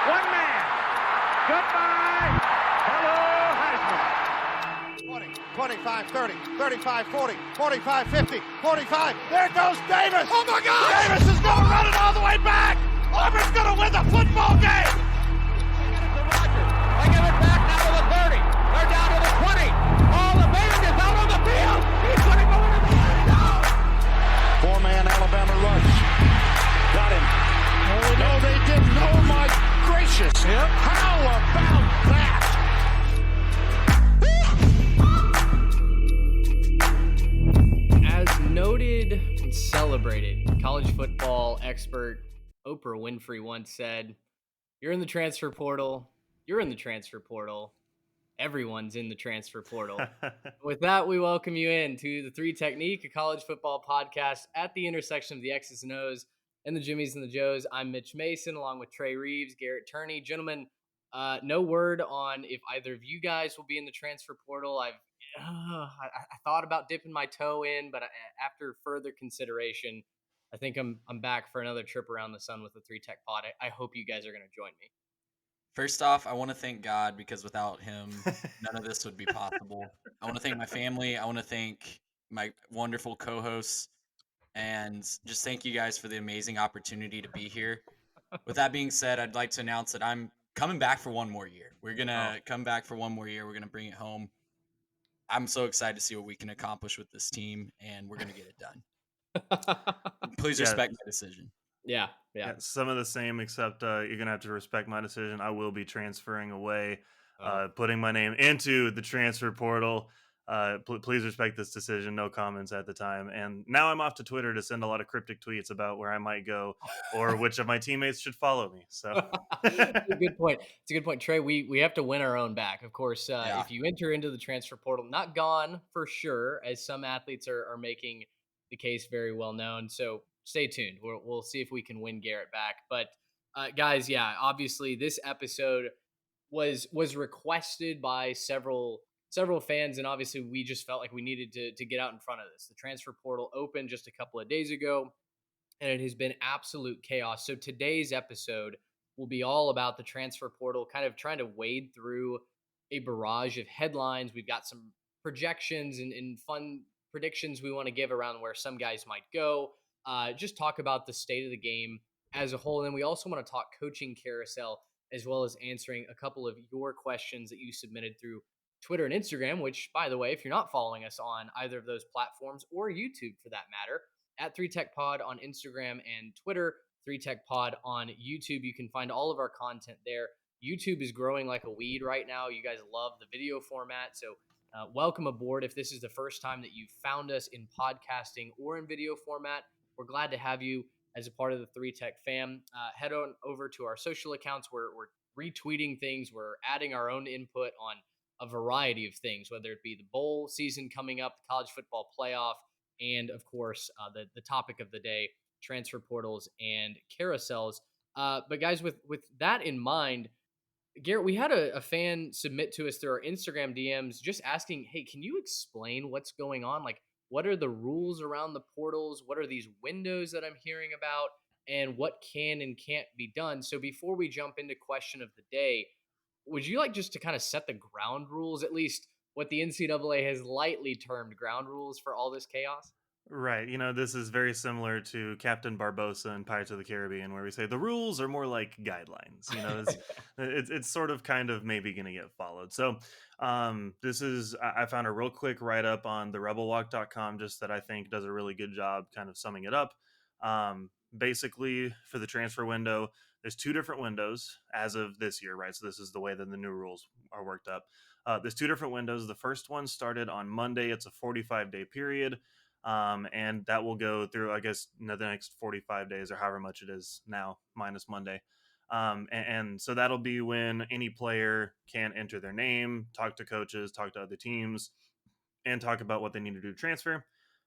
One man. Goodbye. Hello, Heisman. 20, 25, 30, 35, 40, 45, 50, 45. There goes Davis. Oh, my God. Davis is going to run it all the way back. Auburn's going to win the football game. They give it back now to the 30. They're down to the 20. All the band is out on the field. He's going to go into the end zone. Four-man Alabama rush. Got him. Oh, no, they didn't. Oh, my gracious. Yep. How about that? As noted and celebrated, college football expert Oprah Winfrey once said, "You're in the transfer portal. You're in the transfer portal. Everyone's in the transfer portal." With that, we welcome you in to the Three Technique, a college football podcast at the intersection of the X's and O's and the Jimmies and the Joes. I'm Mitch Mason, along with Trey Reeves, Garrett Turney. Gentlemen, no word on if either of you guys will be in the transfer portal. I thought about dipping my toe in, but after further consideration, I think I'm back for another trip around the sun with the Three Tech Pod. I hope you guys are going to join me. First off, I want to thank God because without him, none of this would be possible. I want to thank my family. I want to thank my wonderful co-hosts and just thank you guys for the amazing opportunity to be here. With that being said, I'd like to announce that I'm coming back for one more year. We're going to come back for one more year. We're going to bring it home. I'm so excited to see what we can accomplish with this team, and we're going to get it done. Please respect my decision. Yeah. Some of the same, except you're going to have to respect my decision. I will be transferring away, putting my name into the transfer portal. Please respect this decision. No comments at the time. And now I'm off to Twitter to send a lot of cryptic tweets about where I might go or which of my teammates should follow me. So It's a good point. It's a good point, Trey. We have to win our own back. Of course, if you enter into the transfer portal, not gone for sure, as some athletes are making the case very well known. So stay tuned. We'll see if we can win Garrett back. But guys, yeah, obviously this episode was requested by several fans, and obviously we just felt like we needed to get out in front of this. The transfer portal opened just a couple of days ago, and it has been absolute chaos. So today's episode will be all about the transfer portal, kind of trying to wade through a barrage of headlines. We've got some projections and fun predictions we want to give around where some guys might go. Just talk about the state of the game as a whole. And then we also want to talk coaching carousel, as well as answering a couple of your questions that you submitted through Twitter and Instagram, which, by the way, if you're not following us on either of those platforms, or YouTube for that matter, at 3TechPod on Instagram and Twitter, 3TechPod on YouTube. You can find all of our content there. YouTube is growing like a weed right now. You guys love the video format, so welcome aboard. If this is the first time that you've found us in podcasting or in video format, we're glad to have you as a part of the 3Tech fam. Head on over to our social accounts. We're retweeting things. We're adding our own input on a variety of things, whether it be the bowl season coming up, the college football playoff, and of course, the topic of the day, transfer portals and carousels. But guys, with that in mind, Garrett, we had a fan submit to us through our Instagram DMs just asking, hey, can you explain what's going on? Like, what are the rules around the portals? What are these windows that I'm hearing about? And what can and can't be done? So before we jump into question of the day, would you like just to kind of set the ground rules, at least what the NCAA has lightly termed ground rules for all this chaos? Right. This is very similar to Captain Barbosa in Pirates of the Caribbean, where we say the rules are more like guidelines. It's sort of kind of maybe going to get followed. So I found a real quick write-up on the rebelwalk.com just that I think does a really good job kind of summing it up. Basically, for the transfer window, there's two different windows as of this year, right? So this is the way that the new rules are worked up. There's two different windows. The first one started on Monday. It's a 45-day period. And that will go through, I guess, the next 45 days or however much it is now, minus Monday. And so that'll be when any player can enter their name, talk to coaches, talk to other teams, and talk about what they need to do to transfer.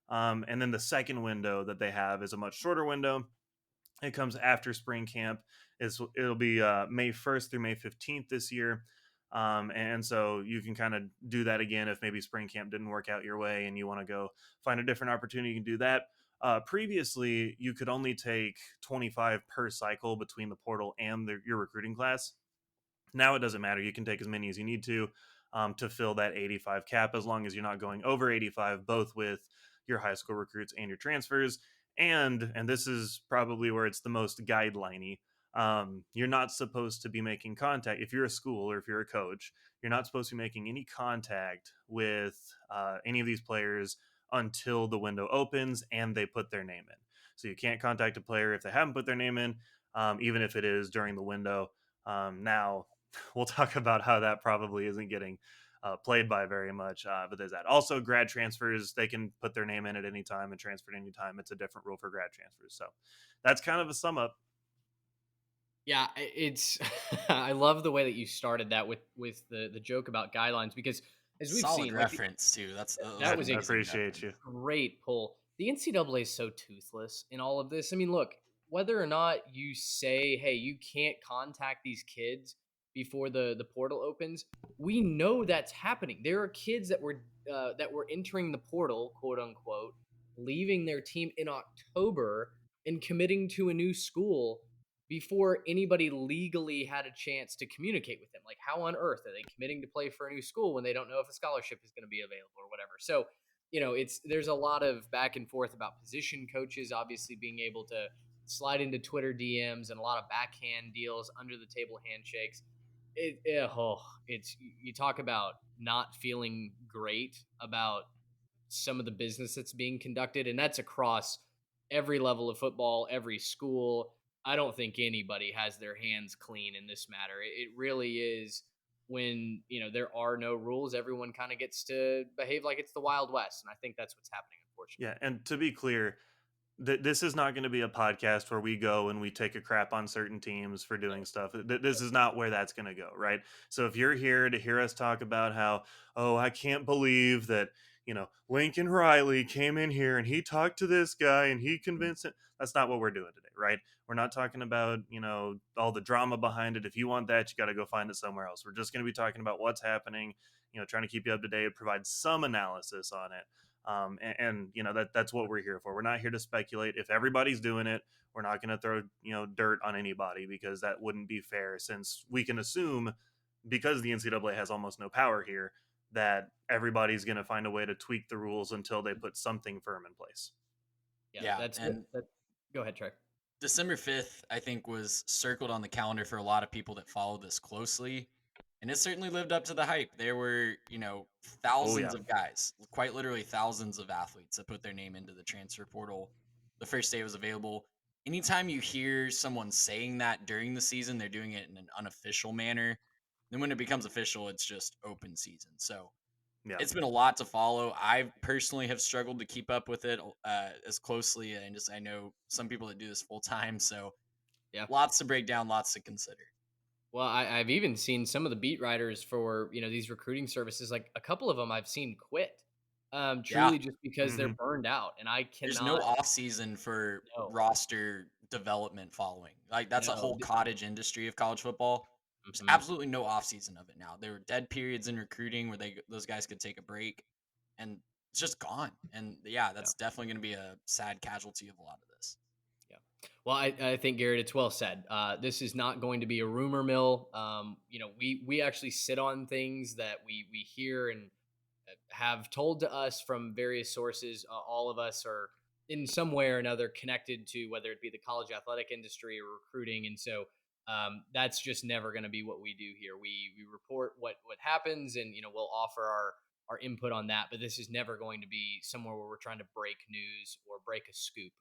And then the second window that they have is a much shorter window. It comes after spring camp. It'll be May 1st through May 15th this year. And so you can kind of do that again if maybe spring camp didn't work out your way and you want to go find a different opportunity. You can do that. Previously, you could only take 25 per cycle between the portal and your recruiting class. Now it doesn't matter. You can take as many as you need to fill that 85 cap, as long as you're not going over 85, both with your high school recruits and your transfers. And this is probably where it's the most guideliney. You're not supposed to be making contact if you're a school or if you're a coach. You're not supposed to be making any contact with any of these players until the window opens and they put their name in. So you can't contact a player if they haven't put their name in, even if it is during the window. Now, we'll talk about how that probably isn't getting played by very much, but there's that. Also, grad transfers, they can put their name in at any time and transfer at any time. It's a different rule for grad transfers. So that's kind of a sum up. Yeah, it's I love the way that you started that with the joke about guidelines, because as we've Solid seen, reference too. That that was I a appreciate you. great pull. The NCAA is so toothless in all of this. I mean, look, whether or not you say, hey, you can't contact these kids before the portal opens, we know that's happening. There are kids that were entering the portal, quote unquote, leaving their team in October and committing to a new school before anybody legally had a chance to communicate with them. Like, how on earth are they committing to play for a new school when they don't know if a scholarship is going to be available or whatever? So, there's a lot of back and forth about position coaches obviously being able to slide into Twitter DMs, and a lot of backhand deals, under the table handshakes. It's, you talk about not feeling great about some of the business that's being conducted, and that's across every level of football, every school. I don't think anybody has their hands clean in this matter. It really is, when there are no rules, everyone kind of gets to behave like it's the Wild West, and I think that's what's happening, unfortunately. Yeah. And to be clear, this is not going to be a podcast where we go and we take a crap on certain teams for doing stuff. This is not where that's going to go, right? So if you're here to hear us talk about how, oh, I can't believe that, Lincoln Riley came in here and he talked to this guy and he convinced it, that's not what we're doing today, right? We're not talking about, all the drama behind it. If you want that, you got to go find it somewhere else. We're just going to be talking about what's happening, trying to keep you up to date, provide some analysis on it. That's what we're here for. We're not here to speculate. If everybody's doing it, we're not going to throw dirt on anybody, because that wouldn't be fair, since we can assume, because the NCAA has almost no power here, that everybody's going to find a way to tweak the rules until they put something firm in place. Yeah, That's and good. Go ahead, Trey. December 5th, I think, was circled on the calendar for a lot of people that follow this closely. And it certainly lived up to the hype. There were, thousands of guys, quite literally thousands of athletes that put their name into the transfer portal the first day it was available. Anytime you hear someone saying that during the season, they're doing it in an unofficial manner. Then when it becomes official, it's just open season. So Yeah. it's been a lot to follow. I personally have struggled to keep up with it as closely. And I know some people that do this full time. So Yeah. lots to break down, lots to consider. Well, I've even seen some of the beat writers for these recruiting services. Like, a couple of them I've seen quit, truly just because they're burned out, and I cannot. There's no off season for roster development following. Like, that's a whole cottage industry of college football. There's absolutely no off season of it now. There were dead periods in recruiting where those guys could take a break, and it's just gone. And that's definitely going to be a sad casualty of a lot of this. Well, I think, Garrett, it's well said. This is not going to be a rumor mill. We actually sit on things that we hear and have told to us from various sources. All of us are in some way or another connected to, whether it be the college athletic industry or recruiting. And so that's just never going to be what we do here. We report what happens, and we'll offer our input on that. But this is never going to be somewhere where we're trying to break news or break a scoop.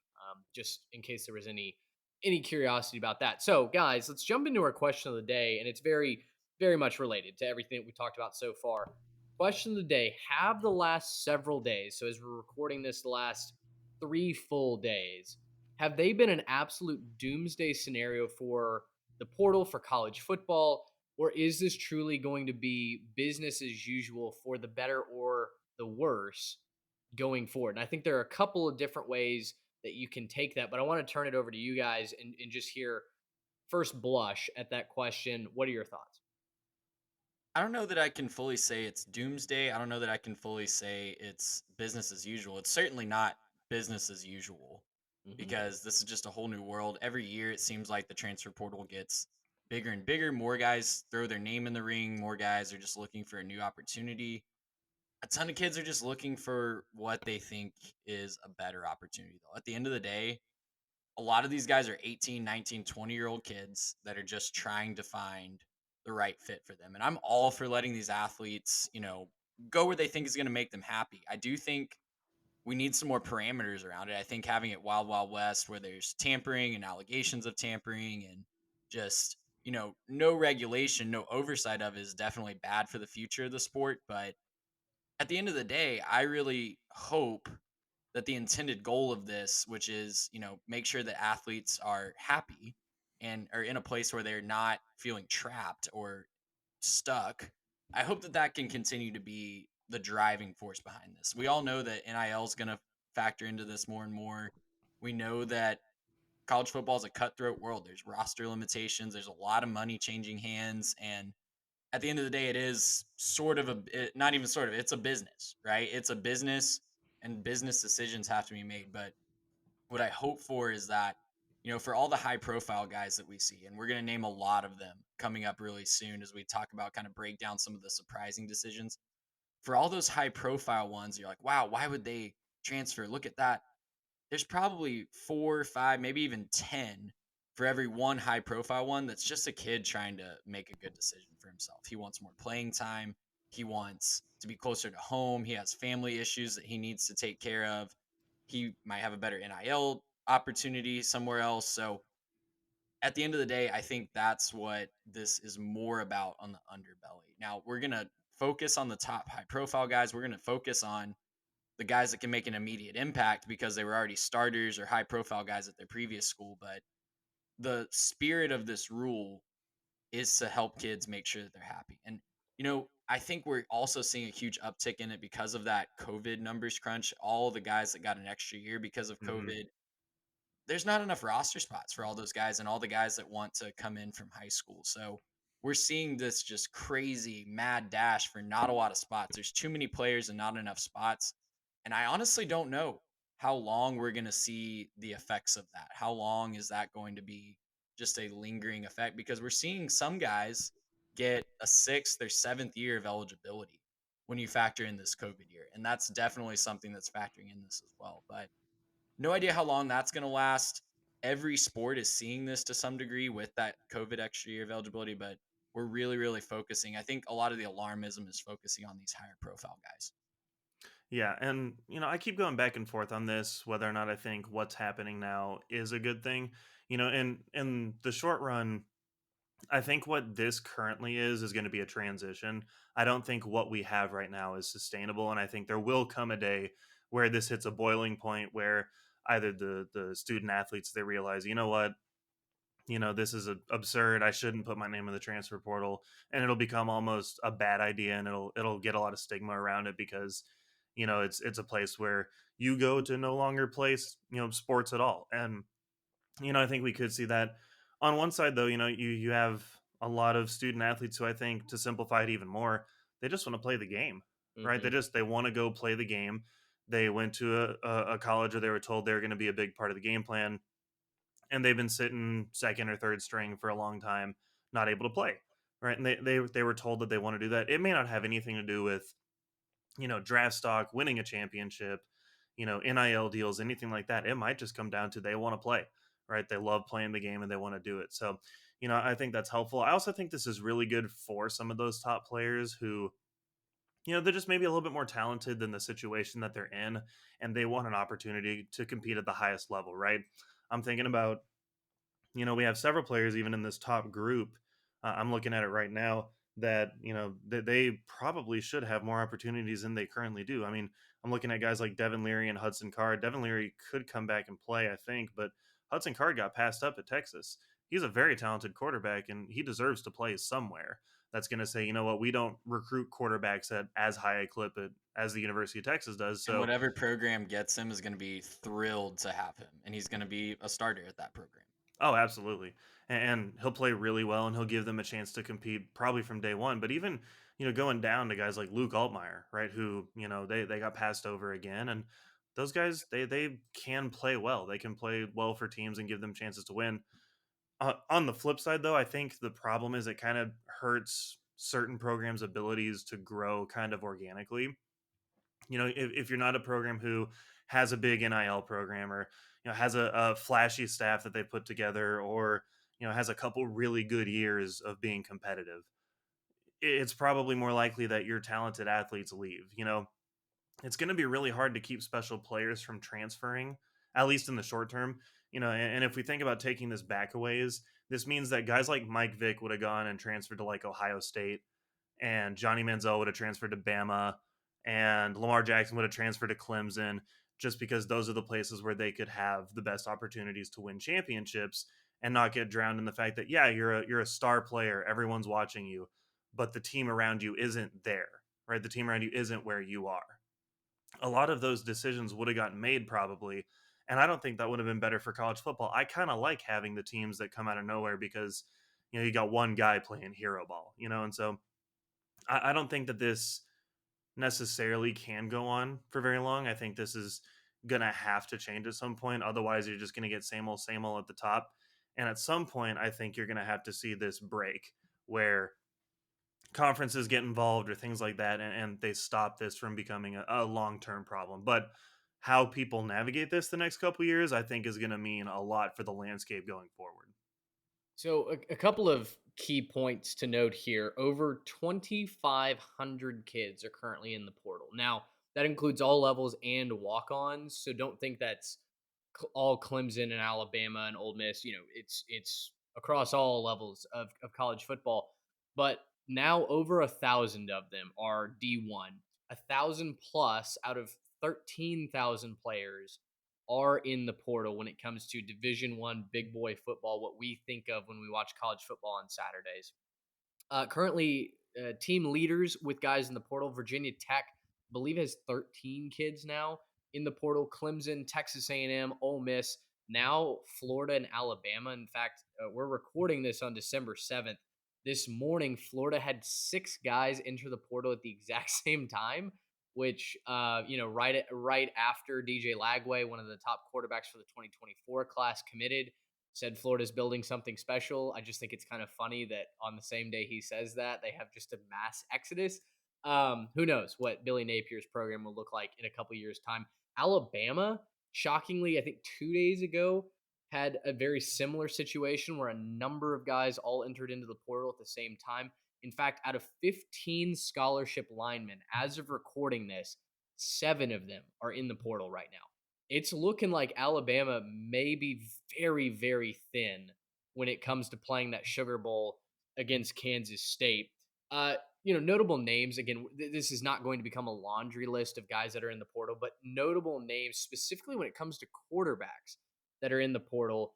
Just in case there was any curiosity about that. So, guys, let's jump into our question of the day, and it's very, very much related to everything that we talked about so far. Question of the day: have the last several days, so as we're recording this, the last 3 full days, have they been an absolute doomsday scenario for the portal, for college football, or is this truly going to be business as usual, for the better or the worse, going forward? And I think there are a couple of different ways that you can take that, but I want to turn it over to you guys and just hear first blush at that question. What are your thoughts? I don't know that I can fully say it's doomsday. I don't know that I can fully say it's business as usual. It's certainly not business as usual Hmm. because this is just a whole new world. Every year, it seems like the transfer portal gets bigger and bigger. More guys throw their name in the ring. More guys are just looking for a new opportunity. A ton of kids are just looking for what they think is a better opportunity, though. At the end of the day, a lot of these guys are 18, 19, 20-year-old kids that are just trying to find the right fit for them. And I'm all for letting these athletes, go where they think is going to make them happy. I do think we need some more parameters around it. I think having it wild, wild west where there's tampering and allegations of tampering and just, no regulation, no oversight of is definitely bad for the future of the sport. But at the end of the day, I really hope that the intended goal of this, which is, make sure that athletes are happy and are in a place where they're not feeling trapped or stuck. I hope that that can continue to be the driving force behind this. We all know that NIL is going to factor into this more and more. We know that college football is a cutthroat world. There's roster limitations. There's a lot of money changing hands. And at the end of the day, it is sort of not even sort of, it's a business, right? It's a business and business decisions have to be made. But what I hope for is that, for all the high profile guys that we see, and we're going to name a lot of them coming up really soon as we talk about kind of break down some of the surprising decisions. For all those high profile ones, you're like, wow, why would they transfer? Look at that. There's probably 4 or 5, maybe even 10 for every one high profile one that's just a kid trying to make a good decision for himself. He wants more playing time. He wants to be closer to home. He has family issues that he needs to take care of. He might have a better NIL opportunity somewhere else. So at the end of the day, I think that's what this is more about on the underbelly. Now, we're going to focus on the top high profile guys. We're going to focus on the guys that can make an immediate impact because they were already starters or high profile guys at their previous school. But the spirit of this rule is to help kids make sure that they're happy. And, I think we're also seeing a huge uptick in it because of that COVID numbers crunch. All the guys that got an extra year because of Hmm. COVID, there's not enough roster spots for all those guys and all the guys that want to come in from high school. So we're seeing this just crazy mad dash for not a lot of spots. There's too many players and not enough spots. And I honestly don't know how long we're going to see the effects of that. How long is that going to be just a lingering effect? Because we're seeing some guys get a 6th or 7th year of eligibility when you factor in this COVID year. And that's definitely something that's factoring in this as well. But no idea how long that's going to last. Every sport is seeing this to some degree with that COVID extra year of eligibility, but we're really, really focusing. I think a lot of the alarmism is focusing on these higher profile guys. Yeah, and I keep going back and forth on this whether or not I think what's happening now is a good thing. In the short run, I think what this currently is going to be a transition. I don't think what we have right now is sustainable, and I think there will come a day where this hits a boiling point where either the student athletes, they realize, you know what, this is absurd. I shouldn't put my name in the transfer portal, and it'll become almost a bad idea, and it'll get a lot of stigma around it because it's a place where you go to no longer play sports at all. And I think we could see that on one side, though. You have a lot of student athletes who, I think, to simplify it even more, they just want to play the game, right? Hmm. They want to go play the game. They went to a college where they were told they were going to be a big part of the game plan, and they've been sitting second or third string for a long time, not able to play, right? And they were told that they want to do that. It may not have anything to do with draft stock, winning a championship, NIL deals, anything like that. It might just come down to they want to play, right? They love playing the game and they want to do it. So, I think that's helpful. I also think this is really good for some of those top players who, they're just maybe a little bit more talented than the situation that they're in, and they want an opportunity to compete at the highest level, right? I'm thinking about, we have several players even in this top group. I'm looking at it right now that they probably should have more opportunities than they currently do. I mean, I'm looking at guys like Devin Leary and Hudson Card. Devin Leary could come back and play, I think, but Hudson Card got passed up at Texas. He's a very talented quarterback, and he deserves to play somewhere. That's going to say, you know what, we don't recruit quarterbacks at as high a clip as the University of Texas does. And So, whatever program gets him is going to be thrilled to have him. And he's going to be a starter at that program. oh, absolutely. And he'll play really well, and he'll give them a chance to compete probably from day one. But even, going down to guys like Luke Altmaier, right, who, they got passed over again. And those guys they can play well. They can play well for teams and give them chances to win. On the flip side, though, I think the problem is it kind of hurts certain programs' abilities to grow kind of organically. If you're not a program who has a big NIL program, or has a flashy staff that they put together, or has a couple really good years of being competitive, it's probably more likely that your talented athletes leave. It's going to be really hard to keep special players from transferring, at least in the short term. And if we think about taking this back a ways, this means that guys like Mike Vick would have gone and transferred to like Ohio State, and Johnny Manziel would have transferred to Bama, and Lamar Jackson would have transferred to Clemson, just because those are the places where they could have the best opportunities to win championships and not get drowned in the fact that, yeah, you're a star player, everyone's watching you, but the team around you isn't there, right? The team around you isn't where you are. A lot of those decisions would have gotten made probably, and I don't think that would have been better for college football. I kind of like having the teams that come out of nowhere, because you got one guy playing hero ball, and so I don't think that this necessarily can go on for very long. I think this is gonna have to change at some point. Otherwise, you're just gonna get same old at the top. And at some point, I think you're gonna have to see this break where conferences get involved or things like that, and they stop this from becoming a long-term problem. But how people navigate this the next couple years, I think, is going to mean a lot for the landscape going forward. So, a couple of key points to note here. Over 2,500 kids are currently in the portal. Now, that includes all levels and walk ons. So, don't think that's all Clemson and Alabama and Ole Miss. It's across all levels of college football. But now over 1,000 of them are D1. 1,000 plus out of 13,000 players are in the portal when it comes to Division One big boy football, what we think of when we watch college football on Saturdays. Currently, team leaders with guys in the portal, Virginia Tech, I believe, has 13 kids now in the portal. Clemson, Texas A&M, Ole Miss, now Florida and Alabama. In fact, we're recording this on December 7th. This morning, Florida had 6 guys enter the portal at the exact same time, which, right after DJ Lagway, one of the top quarterbacks for the 2024 class, committed, said Florida's building something special. I just think it's kind of funny that on the same day he says that, they have just a mass exodus. Who knows what Billy Napier's program will look like in a couple years' time. Alabama, shockingly, I think 2 days ago, had a very similar situation where a number of guys all entered into the portal at the same time. In fact, out of 15 scholarship linemen, as of recording this, 7 of them are in the portal right now. It's looking like Alabama may be very, very thin when it comes to playing that Sugar Bowl against Kansas State. Notable names, again, this is not going to become a laundry list of guys that are in the portal, but notable names specifically when it comes to quarterbacks that are in the portal.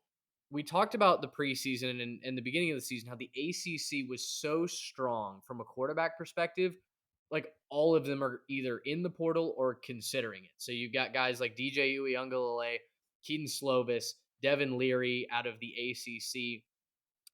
We talked about the preseason and the beginning of the season, how the ACC was so strong from a quarterback perspective. Like, all of them are either in the portal or considering it. So you've got guys like DJ Uiagalelei, Keaton Slovis, Devin Leary out of the ACC.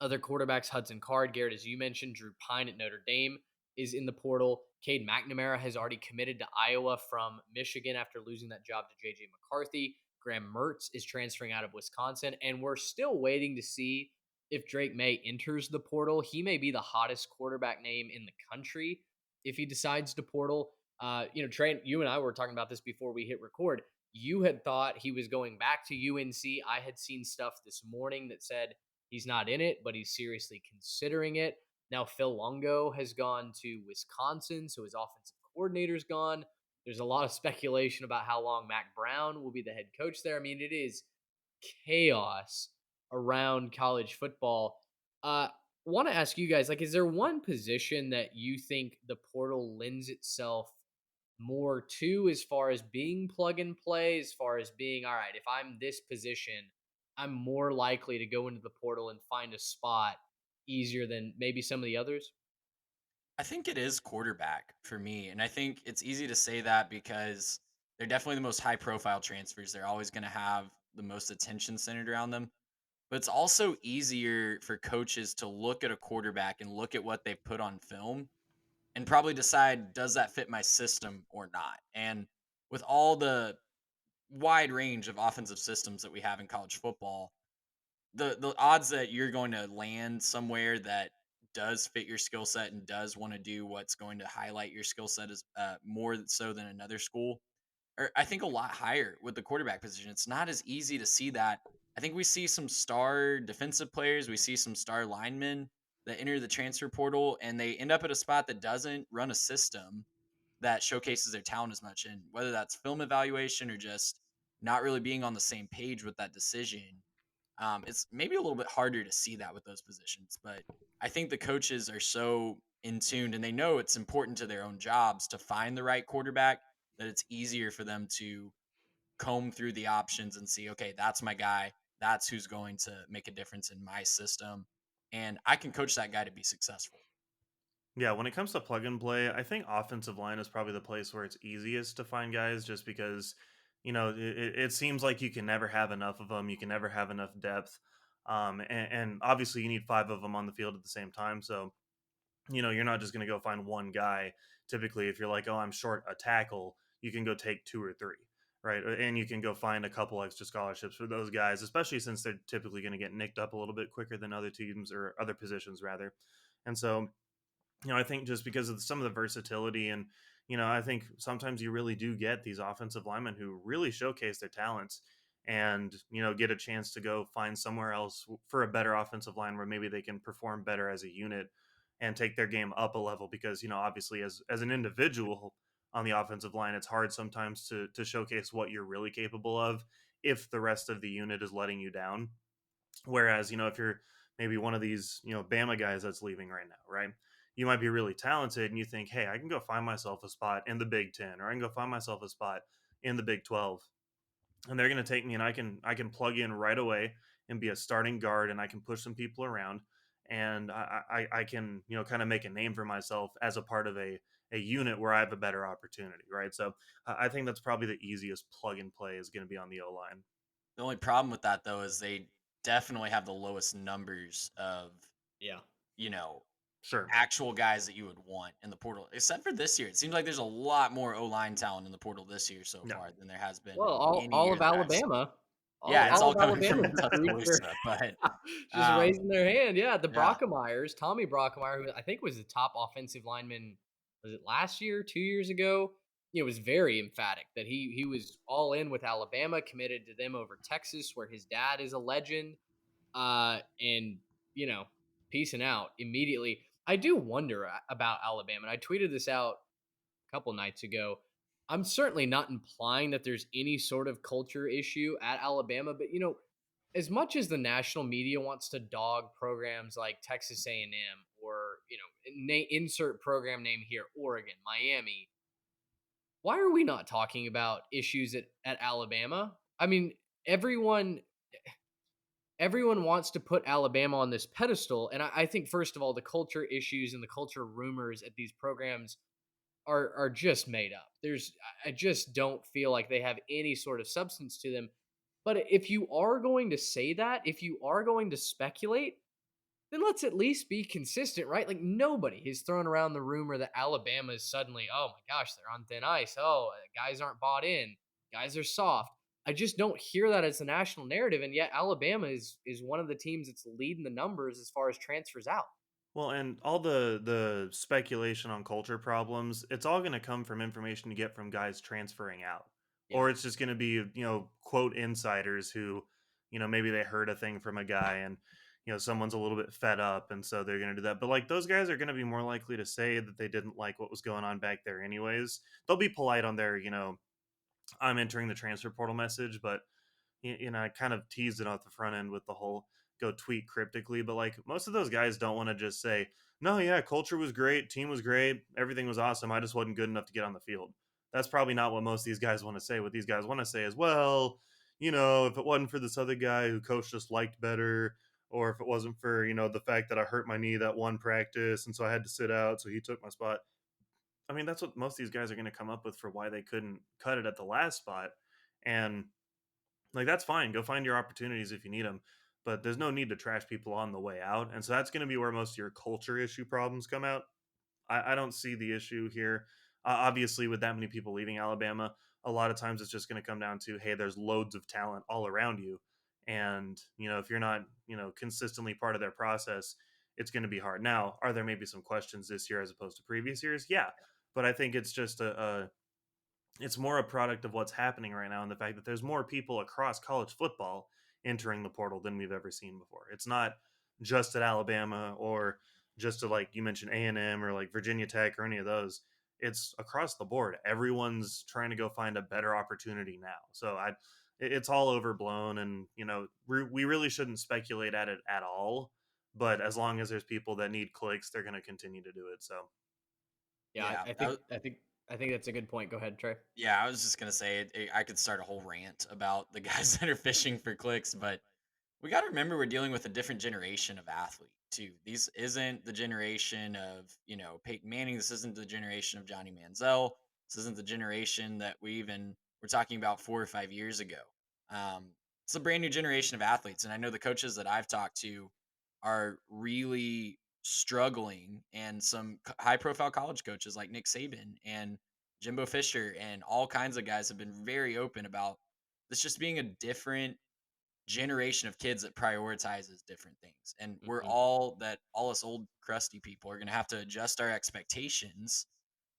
Other quarterbacks, Hudson Card, Garrett, as you mentioned, Drew Pine at Notre Dame is in the portal. Cade McNamara has already committed to Iowa from Michigan after losing that job to JJ McCarthy. Graham Mertz is transferring out of Wisconsin, and we're still waiting to see if Drake May enters the portal. He may be the hottest quarterback name in the country if he decides to portal. Trey, you and I were talking about this before we hit record. You had thought he was going back to UNC. I had seen stuff this morning that said he's not in it, but he's seriously considering it. Now Phil Longo has gone to Wisconsin, so his offensive coordinator's gone. There's a lot of speculation about how long Mac Brown will be the head coach there. I mean, it is chaos around college football. Want to ask you guys, is there one position that you think the portal lends itself more to as far as being plug and play, as far as being, all right, if I'm this position, I'm more likely to go into the portal and find a spot easier than maybe some of the others? I think it is quarterback for me. And I think it's easy to say that because they're definitely the most high profile transfers. They're always going to have the most attention centered around them. But it's also easier for coaches to look at a quarterback and look at what they put on film and probably decide, does that fit my system or not? And with all the wide range of offensive systems that we have in college football, the odds that you're going to land somewhere that does fit your skill set and does want to do what's going to highlight your skill set is more so than another school, or I think a lot higher with the quarterback position. It's not as easy to see that. I think we see some star defensive players, we see some star linemen that enter the transfer portal and they end up at a spot that doesn't run a system that showcases their talent as much. And whether that's film evaluation or just not really being on the same page with that decision, it's maybe a little bit harder to see that with those positions. But I think the coaches are so in tuned and they know it's important to their own jobs to find the right quarterback that it's easier for them to comb through the options and see, okay, that's my guy. That's who's going to make a difference in my system. And I can coach that guy to be successful. Yeah, when it comes to plug and play, I think offensive line is probably the place where it's easiest to find guys just because, it seems like you can never have enough of them. You can never have enough depth. And obviously, you need five of them on the field at the same time. So, you're not just going to go find one guy. Typically, if you're like, oh, I'm short a tackle, you can go take two or three, right? And you can go find a couple extra scholarships for those guys, especially since they're typically going to get nicked up a little bit quicker than other teams or other positions, rather. And so, I think just because of some of the versatility and, I think sometimes you really do get these offensive linemen who really showcase their talents and, get a chance to go find somewhere else for a better offensive line where maybe they can perform better as a unit and take their game up a level because, obviously as an individual on the offensive line, it's hard sometimes to showcase what you're really capable of if the rest of the unit is letting you down. Whereas, if you're maybe one of these, Bama guys that's leaving right now, right? You might be really talented and you think, hey, I can go find myself a spot in the Big Ten or I can go find myself a spot in the Big 12. And they're going to take me and I can plug in right away and be a starting guard and I can push some people around and I can, kind of make a name for myself as a part of a unit where I have a better opportunity, right? So I think that's probably the easiest plug and play is going to be on the O line. The only problem with that though is they definitely have the lowest numbers of, Yeah. you know, Sure. actual guys that you would want in the portal. Except for this year. It seems like there's a lot more O-line talent in the portal this year so Yeah. far than there has been Well, any all year of that I've seen. Alabama, Yeah, it's all all of coming from Alabama's recruits Tuscaloosa, but are just um, raising their hand. Yeah, the yeah, Brockemeyer, Tommy Brockemeyer, who I think was the top offensive lineman, was it last year, 2 years ago? Was very emphatic that he was all in with Alabama, committed to them over Texas, where his dad is a legend. And peacing out immediately. I do wonder about Alabama. And I tweeted this out a couple nights ago. I'm certainly not implying that there's any sort of culture issue at Alabama, but as much as the national media wants to dog programs like Texas A&M or insert program name here, Oregon, Miami, why are we not talking about issues at Alabama? I mean, everyone wants to put Alabama on this pedestal. And I think, first of all, the culture issues and the culture rumors at these programs are just made up. I just don't feel like they have any sort of substance to them. But if you are going to say that, if you are going to speculate, then let's at least be consistent, right? Like nobody has thrown around the rumor that Alabama is suddenly, oh my gosh, they're on thin ice. Oh, guys aren't bought in. Guys are soft. I just don't hear that as the national narrative, and yet Alabama is one of the teams that's leading the numbers as far as transfers out. Well, and all the speculation on culture problems, it's all going to come from information you get from guys transferring out. Yeah. Or it's just going to be, quote insiders who, maybe they heard a thing from a guy and, someone's a little bit fed up and so they're going to do that. But like those guys are going to be more likely to say that they didn't like what was going on back there anyways. They'll be polite on their, I'm entering the transfer portal message, but I kind of teased it off the front end with the whole go tweet cryptically, but like most of those guys don't want to just say, no, yeah, culture was great, team was great, everything was awesome. I just wasn't good enough to get on the field. That's probably not what most of these guys want to say. What these guys want to say is, well, if it wasn't for this other guy who coach just liked better, or if it wasn't for, the fact that I hurt my knee that one practice and so I had to sit out, so he took my spot. I mean, that's what most of these guys are going to come up with for why they couldn't cut it at the last spot. And like that's fine. Go find your opportunities if you need them, but there's no need to trash people on the way out. And so that's going to be where most of your culture issue problems come out. I don't see the issue here. Obviously, with that many people leaving Alabama, a lot of times it's just going to come down to, hey, there's loads of talent all around you. And, if you're not, consistently part of their process, it's going to be hard. Now, are there maybe some questions this year as opposed to previous years? Yeah. But I think it's just it's more a product of what's happening right now and the fact that there's more people across college football entering the portal than we've ever seen before. It's not just at Alabama or just to, like you mentioned, A&M or like Virginia Tech or any of those. It's across the board. Everyone's trying to go find a better opportunity now. So it's all overblown, and we really shouldn't speculate at it at all. But as long as there's people that need clicks, they're going to continue to do it. So Yeah, Yeah, I think that's a good point. Go ahead, Trey. yeah. I was just gonna say I could start a whole rant about the guys that are fishing for clicks, but we got to remember we're dealing with a different generation of athlete too. These isn't the generation of Peyton Manning. This isn't the generation of Johnny Manziel. This isn't the generation that we even were talking about 4 or 5 years ago. Um, it's a brand new generation of athletes, and I know the coaches that I've talked to are really struggling, and some high-profile college coaches like Nick Saban and Jimbo Fisher and all kinds of guys have been very open about this just being a different generation of kids that prioritizes different things. And we're Mhm. all us old crusty people are going to have to adjust our expectations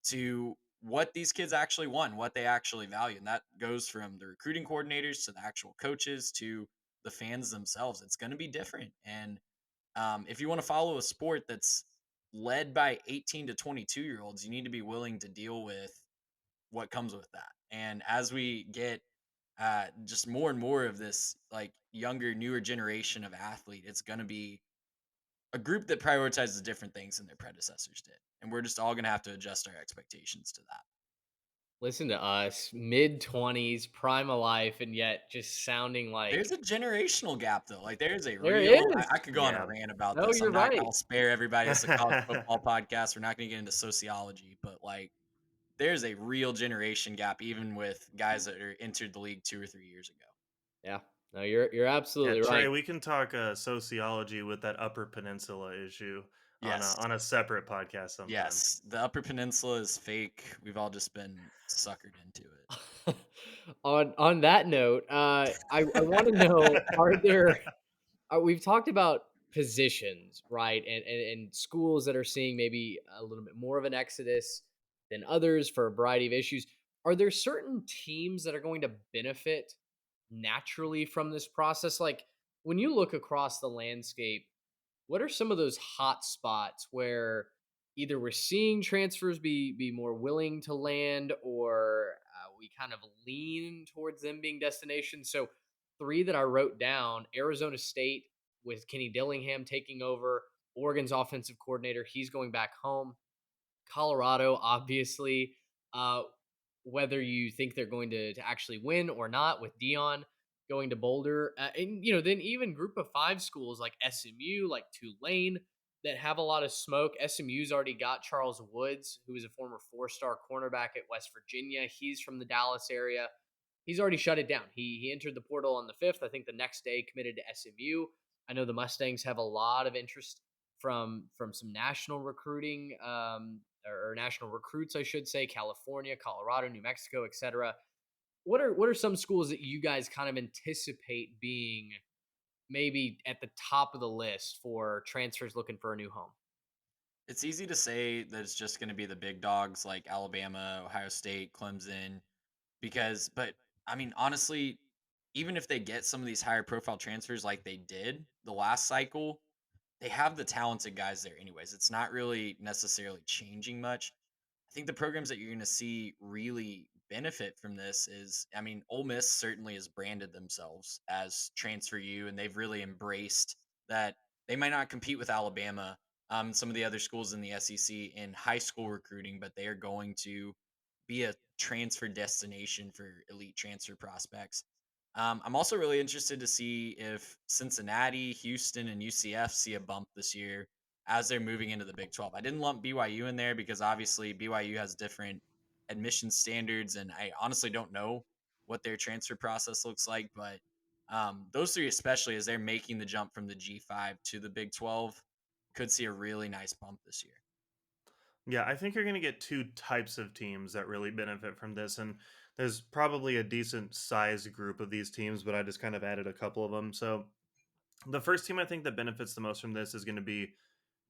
to what these kids actually want, what they actually value. And that goes from the recruiting coordinators to the actual coaches to the fans themselves. It's going to be different. And if you want to follow a sport that's led by 18 to 22-year-olds, you need to be willing to deal with what comes with that. And as we get just more and more of this like younger, newer generation of athlete, it's going to be a group that prioritizes different things than their predecessors did. And we're just all going to have to adjust our expectations to that. Listen to us, mid-20s, prime of life, and yet just sounding like There's a generational gap though. Like there's a there real, is. I could go on a yeah. rant about No, this. you're I'm not, right. I'll spare everybody. It's a college football podcast. We're not going to get into sociology, but like there's a real generation gap, even with guys that are entered the league 2 or 3 years ago. Yeah. No, you're Yeah, absolutely Trey, right. we can talk sociology with that Upper Peninsula issue on Yes. a separate podcast sometime. Yes, the Upper Peninsula is fake. We've all just been suckered into On that note, I want to know: are there? We've talked about positions, right, and schools that are seeing maybe a little bit more of an exodus than others for a variety of issues. Are there certain teams that are going to benefit naturally from this process? Like when you look across the landscape, what are some of those hot spots where either we're seeing transfers be more willing to land, or we kind of lean towards them being destinations? So three that I wrote down: Arizona State with Kenny Dillingham taking over, Oregon's offensive coordinator, he's going back home. Colorado, obviously, uh, whether you think they're going to actually win or not, with Dion going to Boulder, and then even Group of Five schools like SMU, like Tulane, that have a lot of smoke. SMU's already got Charles Woods, who is a former four-star cornerback at West Virginia. He's from the Dallas area. He's already shut it down. He entered the portal on the 5th. I think the next day committed to SMU. I know the Mustangs have a lot of interest from some national recruiting, or national recruits, I should say: California, Colorado, New Mexico, etc. What are some schools that you guys kind of anticipate being maybe at the top of the list for transfers looking for a new home? It's easy to say that it's just going to be the big dogs like Alabama, Ohio State, Clemson, but I mean, honestly, even if they get some of these higher profile transfers like they did the last cycle, they have the talented guys there anyways. It's not really necessarily changing much. I think the programs that you're going to see really benefit from this is, I mean, Ole Miss certainly has branded themselves as Transfer U, and they've really embraced that they might not compete with Alabama, some of the other schools in the SEC in high school recruiting, but they are going to be a transfer destination for elite transfer prospects. I'm also really interested to see if Cincinnati, Houston, and UCF see a bump this year as they're moving into the Big 12. I didn't lump BYU in there because obviously BYU has different admission standards, and I honestly don't know what their transfer process looks like. But those three, especially as they're making the jump from the G5 to the Big 12, could see a really nice bump this year. Yeah, I think you're going to get two types of teams that really benefit from this. And there's probably a decent sized group of these teams, but I just kind of added a couple of them. So the first team I think that benefits the most from this is going to be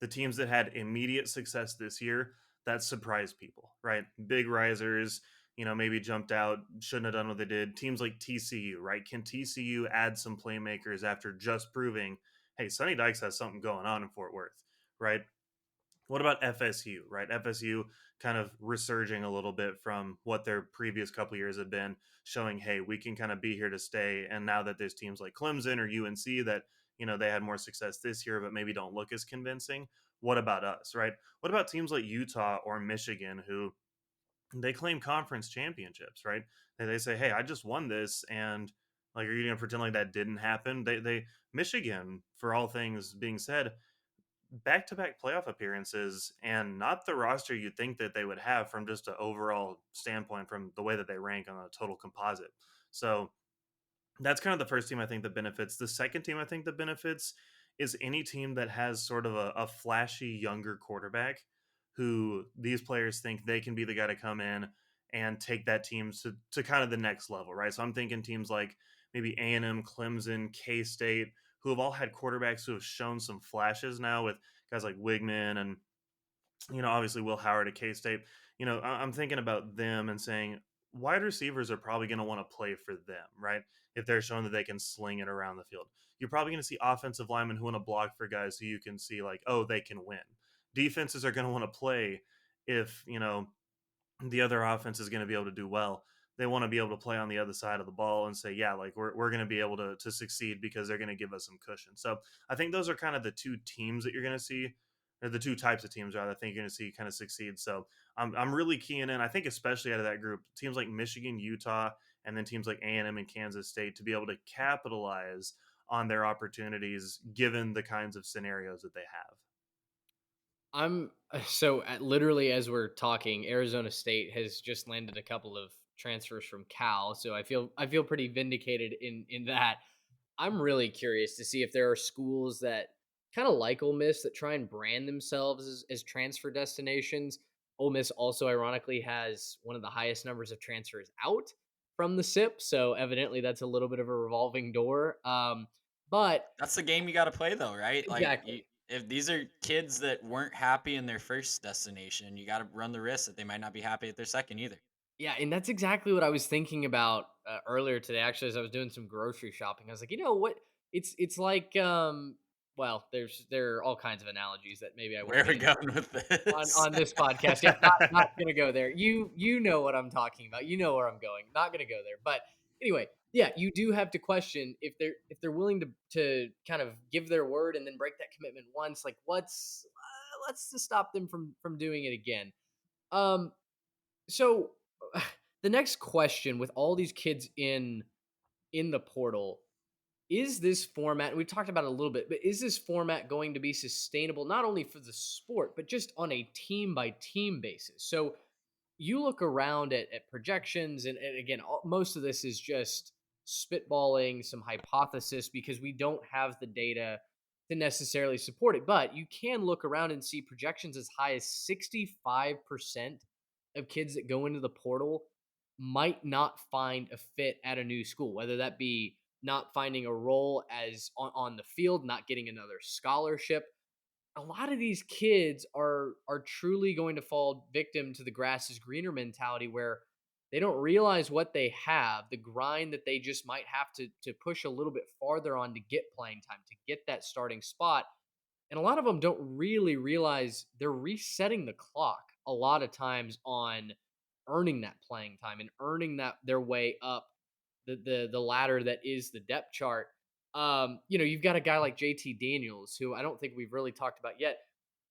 the teams that had immediate success this year that surprised people, right? Big risers, maybe jumped out, shouldn't have done what they did. Teams like TCU, right? Can TCU add some playmakers after just proving, hey, Sonny Dykes has something going on in Fort Worth, right? What about FSU, right? FSU kind of resurging a little bit from what their previous couple years have been, showing, hey, we can kind of be here to stay. And now that there's teams like Clemson or UNC that, they had more success this year, but maybe don't look as convincing. What about us, right? What about teams like Utah or Michigan who they claim conference championships, right? They say, hey, I just won this. And like, are you going to pretend like that didn't happen? Michigan, for all things being said, back-to-back playoff appearances and not the roster you'd think that they would have from just an overall standpoint from the way that they rank on a total composite. So that's kind of the first team I think that benefits. The second team I think that benefits is any team that has sort of a flashy younger quarterback who these players think they can be the guy to come in and take that team to kind of the next level, right? So I'm thinking teams like maybe A&M, Clemson, K-State, who have all had quarterbacks who have shown some flashes now with guys like Wigman and, obviously Will Howard at K-State. I'm thinking about them and saying wide receivers are probably going to want to play for them, right? If they're showing that they can sling it around the field. You're probably going to see offensive linemen who want to block for guys who you can see like, oh, they can win. Defenses are going to want to play if, the other offense is going to be able to do well. They want to be able to play on the other side of the ball and say, yeah, like we're going to be able to succeed because they're going to give us some cushion. So I think those are kind of the two teams that you're going to see, or the two types of teams rather, I think you're going to see kind of succeed. So I'm really keying in, I think especially out of that group, teams like Michigan, Utah, and then teams like A&M and Kansas State to be able to capitalize on their opportunities given the kinds of scenarios that they have. Literally as we're talking, Arizona State has just landed a couple of transfers from Cal, so I feel pretty vindicated in that. I'm really curious to see if there are schools that kind of like Ole Miss that try and brand themselves as transfer destinations. Ole Miss also ironically has one of the highest numbers of transfers out from the SIP, so evidently that's a little bit of a revolving door. But that's the game you got to play though, right? Exactly. Like if these are kids that weren't happy in their first destination, you got to run the risk that they might not be happy at their second either. Yeah, and that's exactly what I was thinking about earlier today. Actually, as I was doing some grocery shopping, I was like, you know what? It's like well, there are all kinds of analogies that maybe I Where are we won't going with this? on this podcast. Yeah, not gonna go there. You know what I'm talking about. You know where I'm going. Not gonna go there. But anyway, yeah, you do have to question if they're willing to kind of give their word and then break that commitment once. Like, what's to stop them from doing it again? So the next question with all these kids in the portal, is this format, we talked about it a little bit, but is this format going to be sustainable not only for the sport but just on a team by team basis? So you look around at projections and again, most of this is just spitballing some hypothesis because we don't have the data to necessarily support it, but you can look around and see projections as high as 65% of kids that go into the portal might not find a fit at a new school, whether that be not finding a role as on the field, not getting another scholarship. A lot of these kids are truly going to fall victim to the grass is greener mentality where they don't realize what they have, the grind that they just might have to push a little bit farther on to get playing time, to get that starting spot. And a lot of them don't really realize they're resetting the clock a lot of times on earning that playing time and earning that their way up the ladder that is the depth chart. You've got a guy like JT Daniels, who I don't think we've really talked about yet,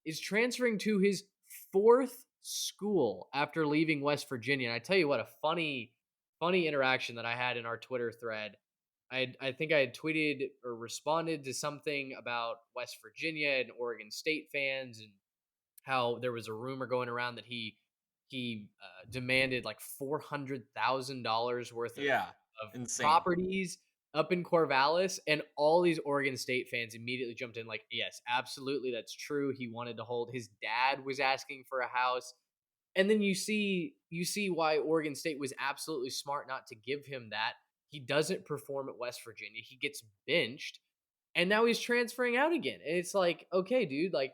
is transferring to his fourth school after leaving West Virginia. And I tell you what, a funny interaction that I had in our Twitter thread. I think I had tweeted or responded to something about West Virginia and Oregon State fans and how there was a rumor going around that he demanded like $400,000 worth of properties up in Corvallis, and all these Oregon State fans immediately jumped in like, yes, absolutely, that's true. He wanted to hold. His dad was asking for a house, And then you see why Oregon State was absolutely smart not to give him that. He doesn't perform at West Virginia. He gets benched, and now he's transferring out again. And it's like, okay, dude, like,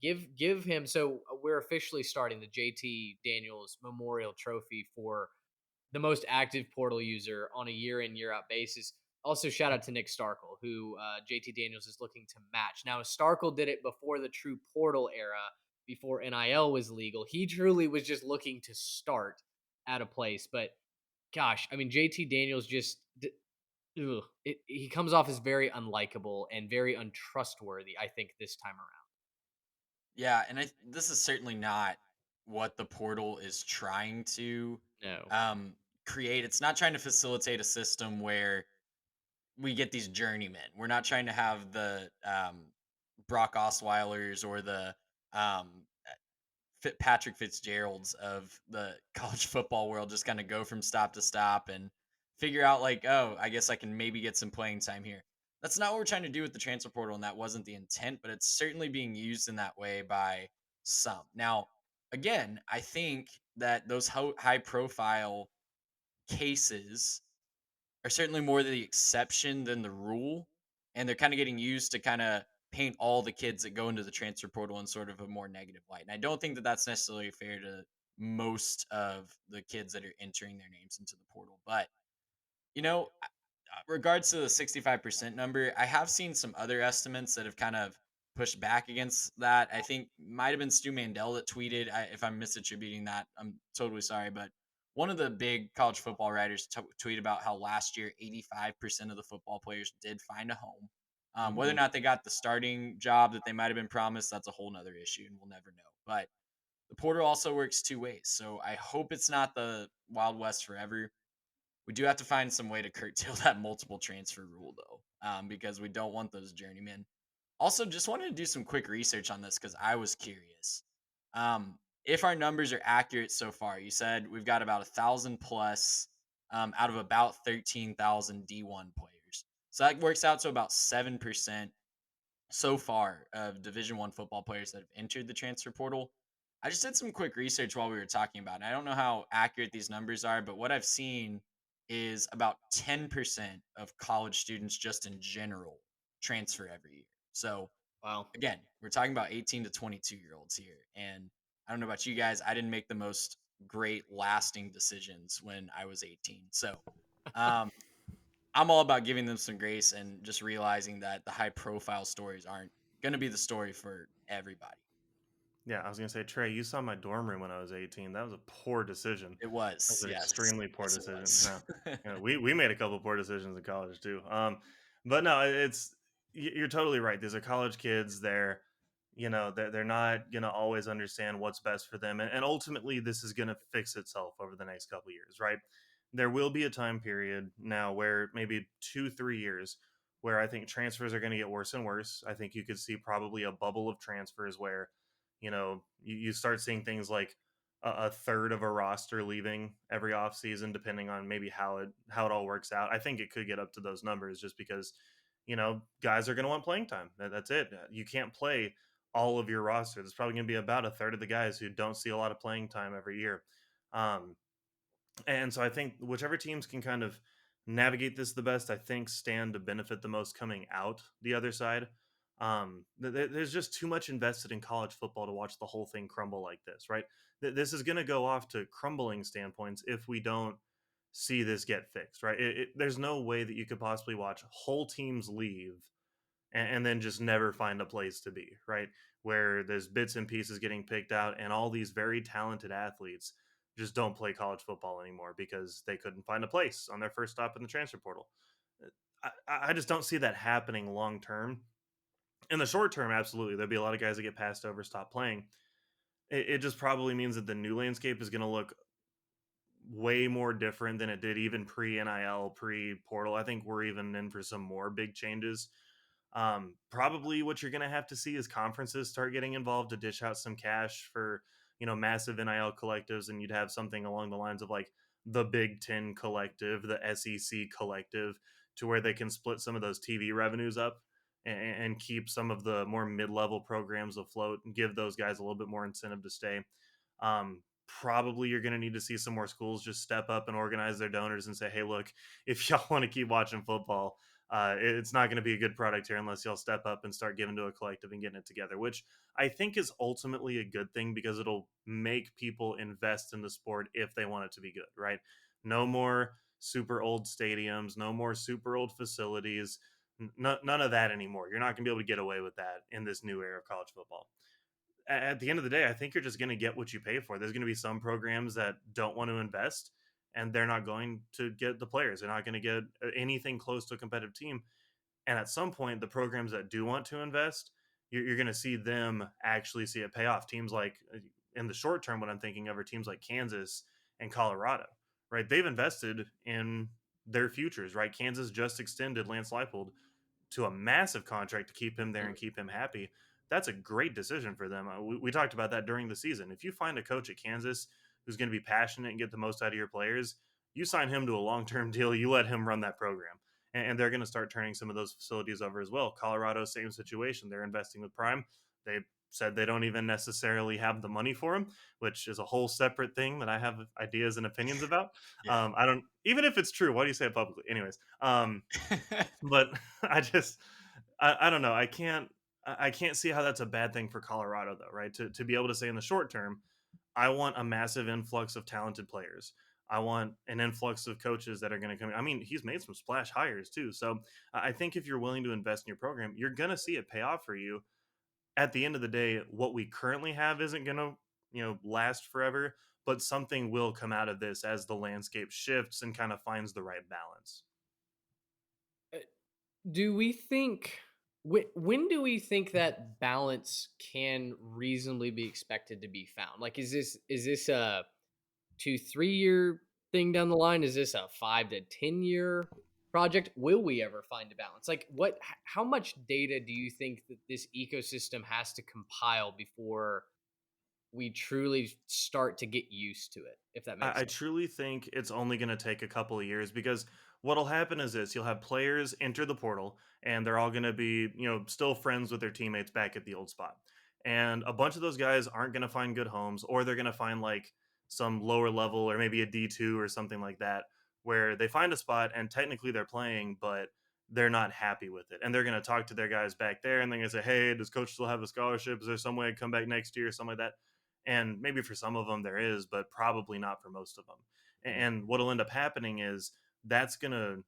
give him. So we're officially starting the JT Daniels Memorial Trophy for the most active portal user on a year in, year out basis. Also, shout out to Nick Starkel, who JT Daniels is looking to match. Now, Starkel did it before the true portal era, before NIL was legal. He truly was just looking to start at a place. But gosh, I mean, JT Daniels just, he comes off as very unlikable and very untrustworthy, I think, this time around. Yeah, and this is certainly not what the portal is trying to No. um, create. It's not trying to facilitate a system where we get these journeymen. We're not trying to have the Brock Osweilers or the um, Patrick Fitzgeralds of the college football world just kind of go from stop to stop and figure out like, oh, I guess I can maybe get some playing time here. That's not what we're trying to do with the transfer portal, and that wasn't the intent, but it's certainly being used in that way by some. Now, again, I think that those high profile cases are certainly more the exception than the rule, and they're kind of getting used to kind of paint all the kids that go into the transfer portal in sort of a more negative light. And I don't think that that's necessarily fair to most of the kids that are entering their names into the portal. But regards to the 65% number, I have seen some other estimates that have kind of pushed back against that. I think might have been Stu Mandel that tweeted. If I'm misattributing that, I'm totally sorry. But one of the big college football writers tweeted about how last year 85% of the football players did find a home. Whether or not they got the starting job that they might have been promised, that's a whole nother issue, and we'll never know. But the portal also works two ways. So I hope it's not the Wild West forever. We do have to find some way to curtail that multiple transfer rule, though, because we don't want those journeymen. Also, just wanted to do some quick research on this because I was curious. If our numbers are accurate so far, you said we've got about 1,000 plus out of about 13,000 D1 players. So that works out to about 7% so far of Division One football players that have entered the transfer portal. I just did some quick research while we were talking about it. I don't know how accurate these numbers are, but what I've seen is about 10% of college students just in general transfer every year. So Wow. again, we're talking about 18 to 22-year-olds here. And I don't know about you guys, I didn't make the most great lasting decisions when I was 18. So I'm all about giving them some grace and just realizing that the high profile stories aren't going to be the story for everybody. Yeah, I was gonna say, Trey, you saw my dorm room when I was 18. That was a poor decision. It That was was, an yes. extremely poor Yes, it decision. was. No, we made a couple poor decisions in college too. But no, you're totally right. These are college kids. They're not gonna always understand what's best for them, and ultimately, this is gonna fix itself over the next couple years, right? There will be a time period now where maybe 2-3 years where I think transfers are going to get worse and worse. I think you could see probably a bubble of transfers where you start seeing things like a third of a roster leaving every offseason, depending on maybe how it all works out. I think it could get up to those numbers just because guys are going to want playing time. That's it. You can't play all of your roster. There's probably going to be about a third of the guys who don't see a lot of playing time every year. And so I think whichever teams can kind of navigate this the best, I think stand to benefit the most coming out the other side. There's just too much invested in college football to watch the whole thing crumble like this, right? This is going to go off to crumbling standpoints if we don't see this get fixed, right? There's no way that you could possibly watch whole teams leave and then just never find a place to be, right? Where there's bits and pieces getting picked out, and all these very talented athletes just don't play college football anymore because they couldn't find a place on their first stop in the transfer portal. I just don't see that happening long term. In the short term, absolutely, there'll be a lot of guys that get passed over, stop playing. It just probably means that the new landscape is going to look way more different than it did even pre NIL, pre portal. I think we're even in for some more big changes. Probably what you're going to have to see is conferences start getting involved to dish out some cash for massive NIL collectives, and you'd have something along the lines of like the Big Ten collective, the SEC collective, to where they can split some of those TV revenues up and keep some of the more mid-level programs afloat and give those guys a little bit more incentive to stay. probably you're going to need to see some more schools just step up and organize their donors and say, hey, look, if y'all want to keep watching football, it's not going to be a good product here unless y'all step up and start giving to a collective and getting it together, which I think is ultimately a good thing because it'll make people invest in the sport if they want it to be good, right? No more super old stadiums, no more super old facilities, none of that anymore. You're not going to be able to get away with that in this new era of college football. At the end of the day, I think you're just going to get what you pay for. There's going to be some programs that don't want to invest and they're not going to get the players. They're not going to get anything close to a competitive team. And at some point, the programs that do want to invest, you're going to see them actually see it pay off. Teams like, in the short term, what I'm thinking of are teams like Kansas and Colorado, right? They've invested in their futures, right? Kansas just extended Lance Leipold to a massive contract to keep him there and keep him happy. That's a great decision for them. We talked about that during the season. If you find a coach at Kansas who's going to be passionate and get the most out of your players, you sign him to a long-term deal. You let him run that program, and they're going to start turning some of those facilities over as well. Colorado, same situation. They're investing with Prime. They said they don't even necessarily have the money for him, which is a whole separate thing that I have ideas and opinions about. Yeah. I don't, even if it's true, why do you say it publicly? Anyways, but I don't know. I can't see how that's a bad thing for Colorado though, right? To be able to say in the short term, I want a massive influx of talented players. I want an influx of coaches that are going to come. I mean, he's made some splash hires too. So I think if you're willing to invest in your program, you're going to see it pay off for you. At the end of the day, what we currently have isn't going to, last forever, but something will come out of this as the landscape shifts and kind of finds the right balance. Do we think when do we think that balance can reasonably be expected to be found? Like, is this a 2-3 year thing down the line? Is this a 5 to 10 year project? Will we ever find a balance? Like, how much data do you think that this ecosystem has to compile before we truly start to get used to it? If that makes I sense. truly think it's only going to take a couple of years because what'll happen is this: you'll have players enter the portal and they're all going to be, still friends with their teammates back at the old spot. And a bunch of those guys aren't going to find good homes, or they're going to find like some lower level or maybe a D2 or something like that, where they find a spot and technically they're playing, but they're not happy with it. And they're going to talk to their guys back there and they're going to say, hey, does coach still have a scholarship? Is there some way I come back next year or something like that? And maybe for some of them there is, but probably not for most of them. And what'll end up happening is that's gonna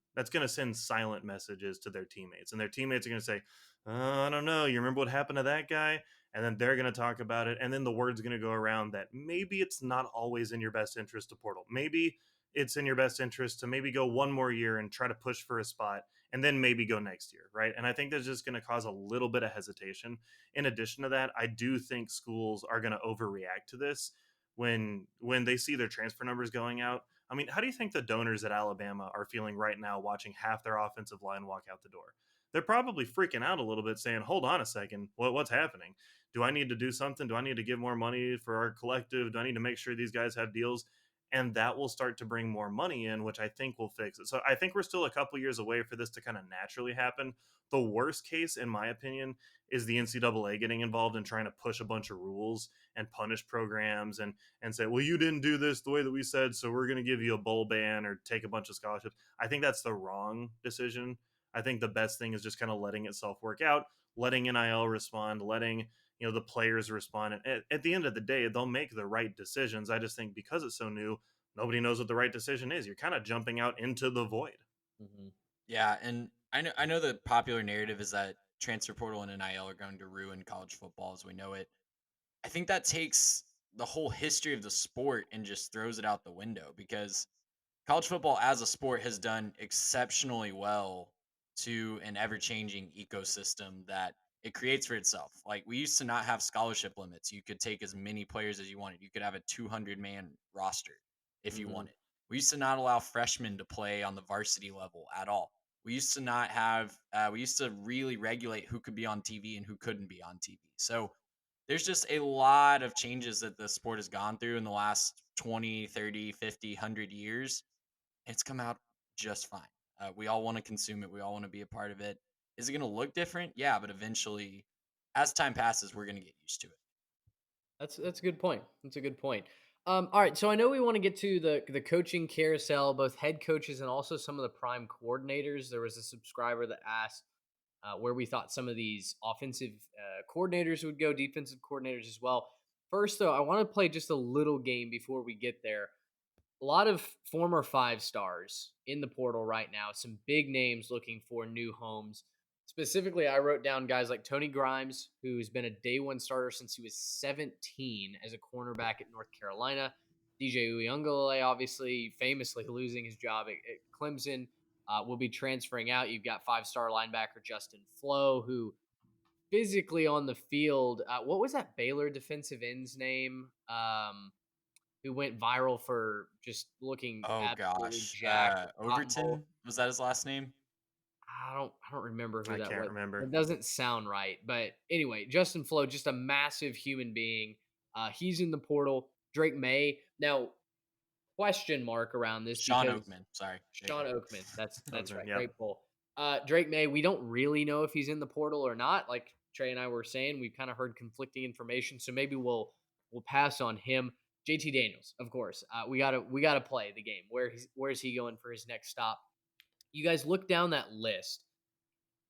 send silent messages to their teammates, and their teammates are gonna say, I don't know, you remember what happened to that guy? And then they're gonna talk about it, and then the word's gonna go around that maybe it's not always in your best interest to portal. Maybe it's in your best interest to maybe go one more year and try to push for a spot and then maybe go next year, right? And I think that's just going to cause a little bit of hesitation. In addition to that, I do think schools are going to overreact to this when they see their transfer numbers going out. I mean, how do you think the donors at Alabama are feeling right now watching half their offensive line walk out the door? They're probably freaking out a little bit saying, hold on a second, what's happening? Do I need to do something? Do I need to give more money for our collective? Do I need to make sure these guys have deals? And that will start to bring more money in, which I think will fix it. So I think we're still a couple years away for this to kind of naturally happen. The worst case, in my opinion, is the NCAA getting involved and trying to push a bunch of rules and punish programs and say, well, you didn't do this the way that we said, so we're going to give you a bowl ban or take a bunch of scholarships. I think that's the wrong decision. I think the best thing is just kind of letting itself work out, letting NIL respond, letting the players respond. And at the end of the day, they'll make the right decisions. I just think because it's so new, nobody knows what the right decision is. You're kind of jumping out into the void. Mm-hmm. Yeah, and I know the popular narrative is that transfer portal and NIL are going to ruin college football as we know it. I think that takes the whole history of the sport and just throws it out the window, because college football as a sport has done exceptionally well to an ever-changing ecosystem that it creates for itself. Like, we used to not have scholarship limits. You could take as many players as you wanted. You could have a 200-man roster if you wanted. We used to not allow freshmen to play on the varsity level at all. We used to not have we used to really regulate who could be on TV and who couldn't be on TV. So there's just a lot of changes that the sport has gone through in the last 20, 30, 50, 100 years. It's come out just fine. We all want to consume it. We all want to be a part of it. Is it going to look different? Yeah, but eventually, as time passes, we're going to get used to it. That's a good point. That's a good point. All right, so I know we want to get to the coaching carousel, both head coaches and also some of the prime coordinators. There was a subscriber that asked where we thought some of these offensive coordinators would go, defensive coordinators as well. First, though, I want to play just a little game before we get there. A lot of former 5 stars in the portal right now, some big names looking for new homes. Specifically, I wrote down guys like Tony Grimes, who's been a day one starter since he was 17 as a cornerback at North Carolina. DJ Uyunglele, obviously, famously losing his job at Clemson, will be transferring out. You've got 5-star linebacker Justin Flo, who physically on the field, what was that Baylor defensive end's name? Who went viral for just looking Oh absolutely gosh, jacked. Cotton Bowl. Overton, was that his last name? I don't remember who I that can't was. remember. It doesn't sound right. But anyway, Justin Flo, just a massive human being. He's in the portal. Drake May. Now, question mark around this Sean because Oakman. Sorry, there you Sean go. Oakman. That's Okay, right. yeah. Great pull. Drake May, we don't really know if he's in the portal or not. Like Trey and I were saying, we've kind of heard conflicting information. So maybe we'll pass on him. JT Daniels, of course. We gotta play the game. Where's he going for his next stop? You guys look down that list.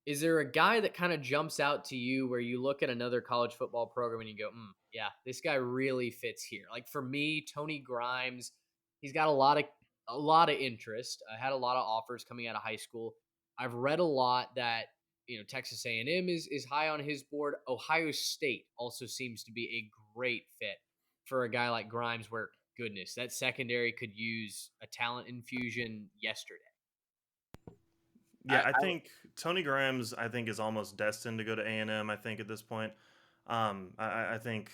Is there a guy that kind of jumps out to you where you look at another college football program and you go, yeah, this guy really fits here? Like for me, Tony Grimes, he's got a lot of interest. I had a lot of offers coming out of high school. I've read a lot that Texas A&M is high on his board. Ohio State also seems to be a great fit for a guy like Grimes. Where goodness, that secondary could use a talent infusion yesterday. Yeah, I think Tony Grimes, I think, is almost destined to go to A&M. I think at this point, I think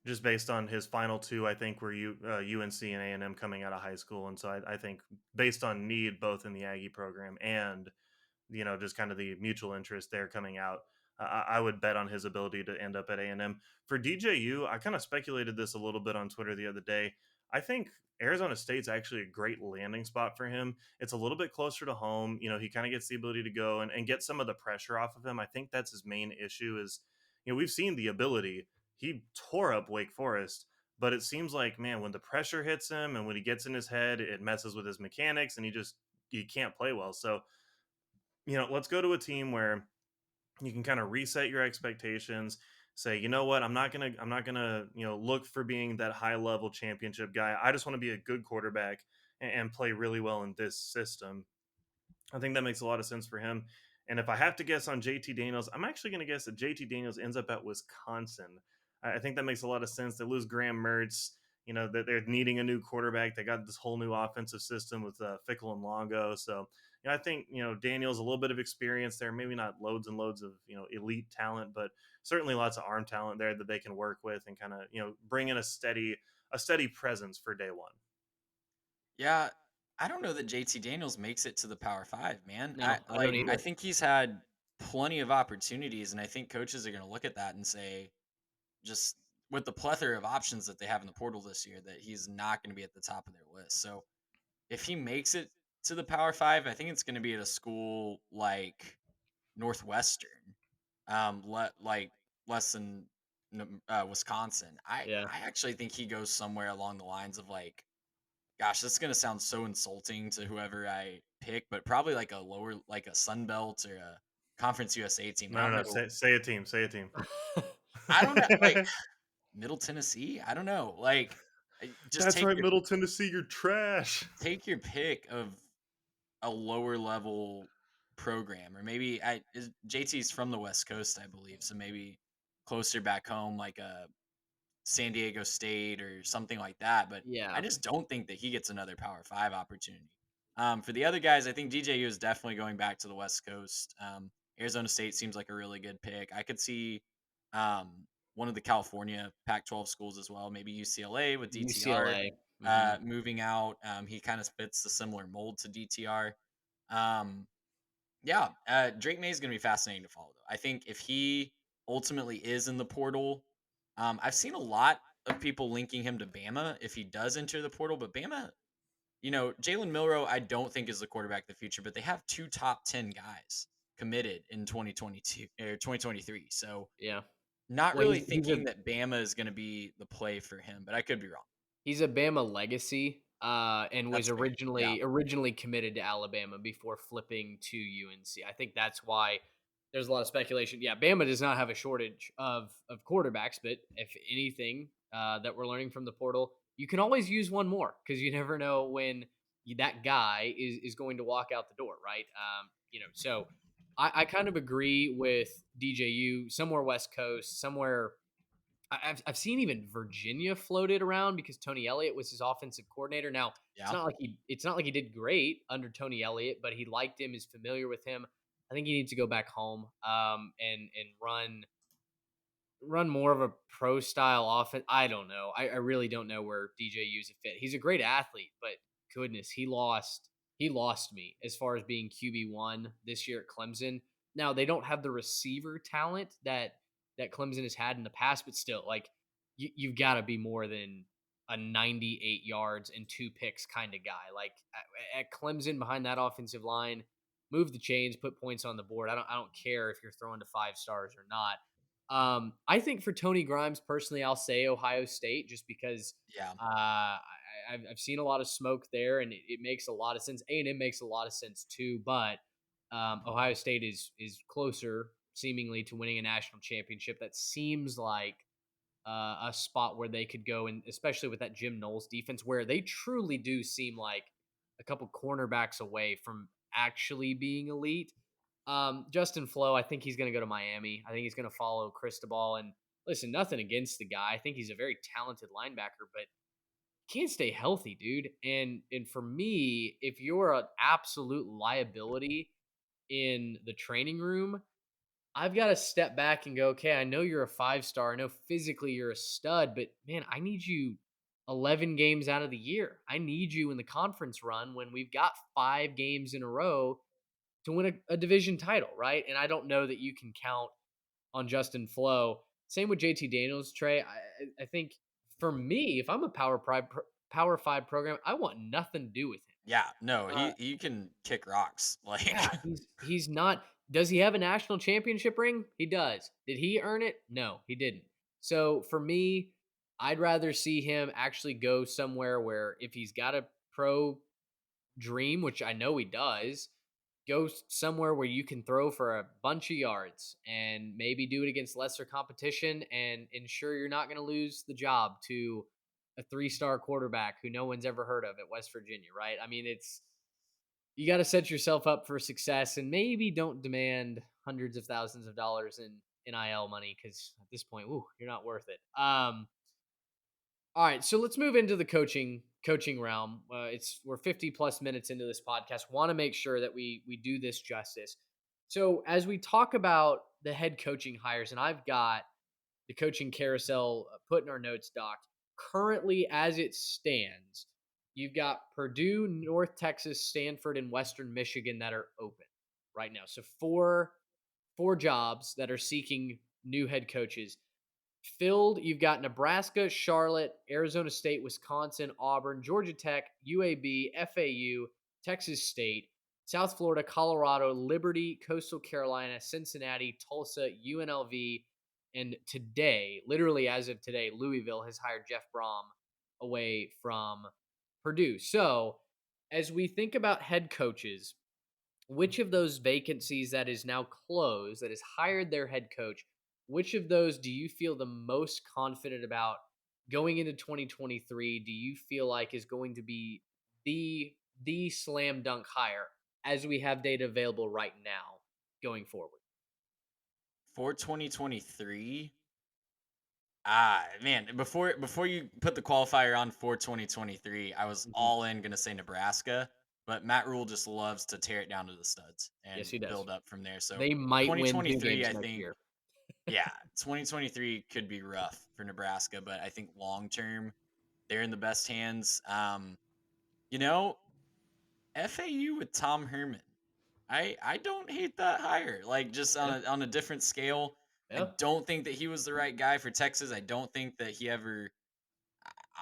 just based on his final two, I think were UNC and A&M coming out of high school, and so I think based on need, both in the Aggie program and just kind of the mutual interest there coming out, I would bet on his ability to end up at A&M. For DJU, I kind of speculated this a little bit on Twitter the other day. I think Arizona State's actually a great landing spot for him. It's a little bit closer to home. He kind of gets the ability to go and get some of the pressure off of him. I think that's his main issue is, we've seen the ability. He tore up Wake Forest, but it seems like, man, when the pressure hits him and when he gets in his head, it messes with his mechanics and he can't play well. So, let's go to a team where you can kind of reset your expectations, say, you know what, I'm not gonna look for being that high level championship guy. I just want to be a good quarterback and play really well in this system. I think that makes a lot of sense for him. And if I have to guess on JT Daniels, I'm actually going to guess that JT Daniels ends up at Wisconsin. I think that makes a lot of sense. They lose Graham Mertz, that they're needing a new quarterback. They got this whole new offensive system with Fickle and Longo. So, I think, Daniels, a little bit of experience there, maybe not loads and loads of, elite talent, but certainly lots of arm talent there that they can work with and kind of, bring in a steady presence for day one. Yeah, I don't know that JT Daniels makes it to the Power Five, man. No, I don't either. I think he's had plenty of opportunities, and I think coaches are going to look at that and say, just with the plethora of options that they have in the portal this year, that he's not going to be at the top of their list. So if he makes it to the Power Five, I think it's going to be at a school like Northwestern, like less than Wisconsin. Yeah. I actually think he goes somewhere along the lines of like, gosh, this is gonna sound so insulting to whoever I pick, but probably like a lower, like a Sun Belt or a Conference USA team. No. Say a team. Say a team. I don't know, like Middle Tennessee. I don't know, like just That's right, Middle Tennessee. You're trash. take your pick of a lower level program, or maybe JT's from the West Coast, I believe, so maybe closer back home, like a San Diego State or something like that. But Yeah. I just don't think that he gets another Power Five opportunity. For the other guys, I think DJU is definitely going back to the West Coast. Arizona State seems like a really good pick. I could see one of the California Pac-12 schools as well, maybe UCLA with DTR moving out. He kind of fits the similar mold to DTR. Drake May is going to be fascinating to follow, though. I think if he ultimately is in the portal, I've seen a lot of people linking him to Bama if he does enter the portal, but Bama, Jalen Milroe, I don't think is the quarterback of the future, but they have 2 top 10 guys committed in 2022 or 2023. So yeah, not really thinking that Bama is going to be the play for him, but I could be wrong. He's a Bama legacy, and was That's fair. Yeah. originally committed to Alabama before flipping to UNC. I think that's why there's a lot of speculation. Yeah, Bama does not have a shortage of quarterbacks, but if anything that we're learning from the portal, you can always use one more because you never know when that guy is going to walk out the door, right? So I kind of agree with DJU, somewhere West Coast, somewhere. I've seen even Virginia floated around because Tony Elliott was his offensive coordinator. Now Yeah. it's not like he did great under Tony Elliott, but he liked him, is familiar with him. I think he needs to go back home and run more of a pro style offense. I don't know. I really don't know where DJU's a fit. He's a great athlete, but goodness, he lost me as far as being QB1 this year at Clemson. Now they don't have the receiver talent that Clemson has had in the past, but still, like you've got to be more than a 98 yards and 2 picks kind of guy. Like at Clemson behind that offensive line, move the chains, put points on the board. I don't care if you're throwing to 5 stars or not. I think for Tony Grimes personally, I'll say Ohio State just because Yeah. I've seen a lot of smoke there, and it makes a lot of sense. A&M makes a lot of sense too, but Ohio State is closer seemingly to winning a national championship. That seems like a spot where they could go, and especially with that Jim Knowles defense, where they truly do seem like a couple cornerbacks away from actually being elite. Justin Flo, I think he's going to go to Miami. I think he's going to follow Cristobal. And listen, nothing against the guy. I think he's a very talented linebacker, but can't stay healthy, dude. And for me, if you're an absolute liability in the training room, I've got to step back and go, okay, I know you're a 5-star. I know physically you're a stud, but man, I need you 11 games out of the year. I need you in the conference run when we've got 5 games in a row to win a division title, right? And I don't know that you can count on Justin Flo. Same with JT Daniels, Trey. I think for me, if I'm a Power 5 program, I want nothing to do with him. Yeah. No, he can kick rocks. Like, Yeah, he's not. Does he have a national championship ring? He does. Did he earn it? No, he didn't. So for me, I'd rather see him actually go somewhere where if he's got a pro dream, which I know he does, go somewhere where you can throw for a bunch of yards and maybe do it against lesser competition and ensure you're not going to lose the job to a 3-star quarterback who no one's ever heard of at West Virginia, right? I mean, you got to set yourself up for success and maybe don't demand hundreds of thousands of dollars in NIL money because at this point, you're not worth it. All right, so let's move into the coaching realm. We're 50 plus minutes into this podcast. Want to make sure that we do this justice. So as we talk about the head coaching hires, and I've got the coaching carousel put in our notes, Doc. Currently, as it stands, you've got Purdue, North Texas, Stanford, and Western Michigan that are open right now. So four jobs that are seeking new head coaches. Filled, you've got Nebraska, Charlotte, Arizona State, Wisconsin, Auburn, Georgia Tech, UAB, FAU, Texas State, South Florida, Colorado, Liberty, Coastal Carolina, Cincinnati, Tulsa, UNLV, and today, literally as of today, Louisville has hired Jeff Brom away from Purdue. So as we think about head coaches, which of those vacancies that is now closed, that has hired their head coach, which of those do you feel the most confident about going into 2023? Do you feel like is going to be the slam dunk hire as we have data available right now going forward? For 2023, man, before you put the qualifier on for 2023, I was all in gonna say Nebraska, but Matt Rule just loves to tear it down to the studs and Yes, he does. build up from there. So They might win 2 2023, games I next think, year. yeah, 2023 could be rough for Nebraska, but I think long term, they're in the best hands. FAU with Tom Herman. I don't hate that hire. Like just on a different scale. Yeah. I don't think that he was the right guy for Texas. I don't think that he ever.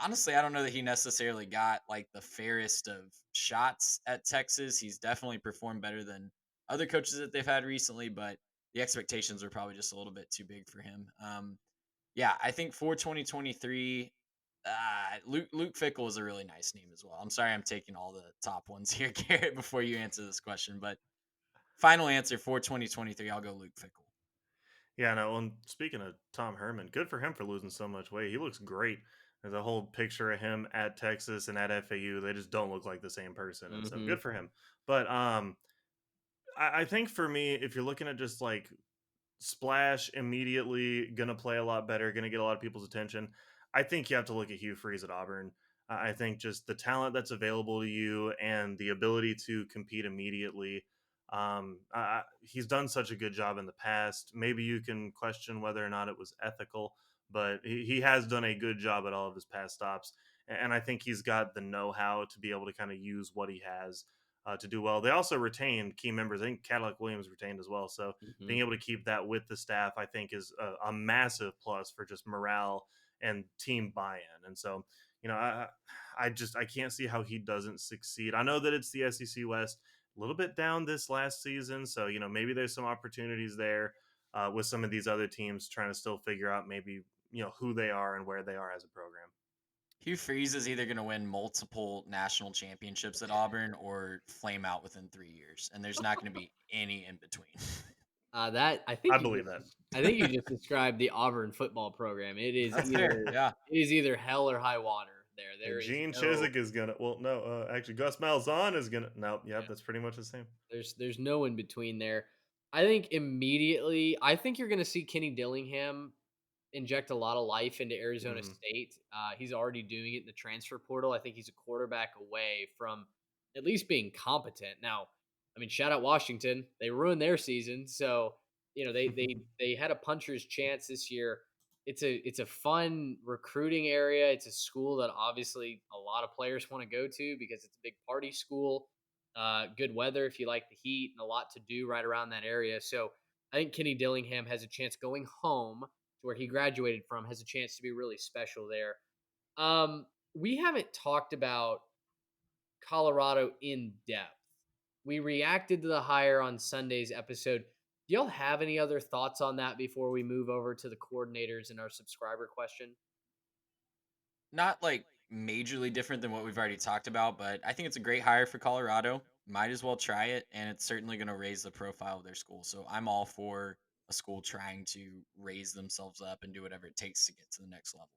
Honestly, I don't know that he necessarily got like the fairest of shots at Texas. He's definitely performed better than other coaches that they've had recently, but the expectations were probably just a little bit too big for him. Yeah, I think for 2023, Luke Fickle is a really nice name as well. I'm sorry I'm taking all the top ones here, Garrett, before you answer this question, but final answer for 2023, I'll go Luke Fickle. Yeah, no. And speaking of Tom Herman, good for him for losing so much weight. He looks great. There's a whole picture of him at Texas and at FAU. They just don't look like the same person, and so good for him. But I think for me, if you're looking at just like splash immediately, gonna play a lot better, gonna get a lot of people's attention, I think you have to look at Hugh Freeze at Auburn. I think just the talent that's available to you and the ability to compete immediately. He's done such a good job in the past. Maybe you can question whether or not it was ethical, but he has done a good job at all of his past stops. And I think he's got the know how to be able to kind of use what he has to do well. They also retained key members. I think Cadillac Williams retained as well. So being able to keep that with the staff, I think, is a massive plus for just morale and team buy-in. And so, I can't see how he doesn't succeed. I know that it's the SEC West, a little bit down this last season, so maybe there's some opportunities there with some of these other teams trying to still figure out maybe who they are and where they are as a program. Hugh Freeze is either going to win multiple national championships at Auburn or flame out within 3 years, and there's not going to be any in between. I believe that. I think you just described the Auburn football program. It is it is either hell or high water. Gene Chizik is gonna. Well, no, actually, Gus Malzahn is gonna. No, that's pretty much the same. There's no in between there. I think immediately, I think you're going to see Kenny Dillingham inject a lot of life into Arizona State. He's already doing it in the transfer portal. I think he's a quarterback away from at least being competent. Now, I mean, shout out Washington. They ruined their season. So, they had a puncher's chance this year. It's a fun recruiting area. It's a school that obviously a lot of players want to go to because it's a big party school. Good weather if you like the heat, and a lot to do right around that area. So I think Kenny Dillingham has a chance going home to where he graduated from, has a chance to be really special there. We haven't talked about Colorado in depth. We reacted to the hire on Sunday's episode. Do y'all have any other thoughts on that before we move over to the coordinators and our subscriber question? Not like majorly different than what we've already talked about, but I think it's a great hire for Colorado. Might as well try it, and it's certainly going to raise the profile of their school. So I'm all for a school trying to raise themselves up and do whatever it takes to get to the next level.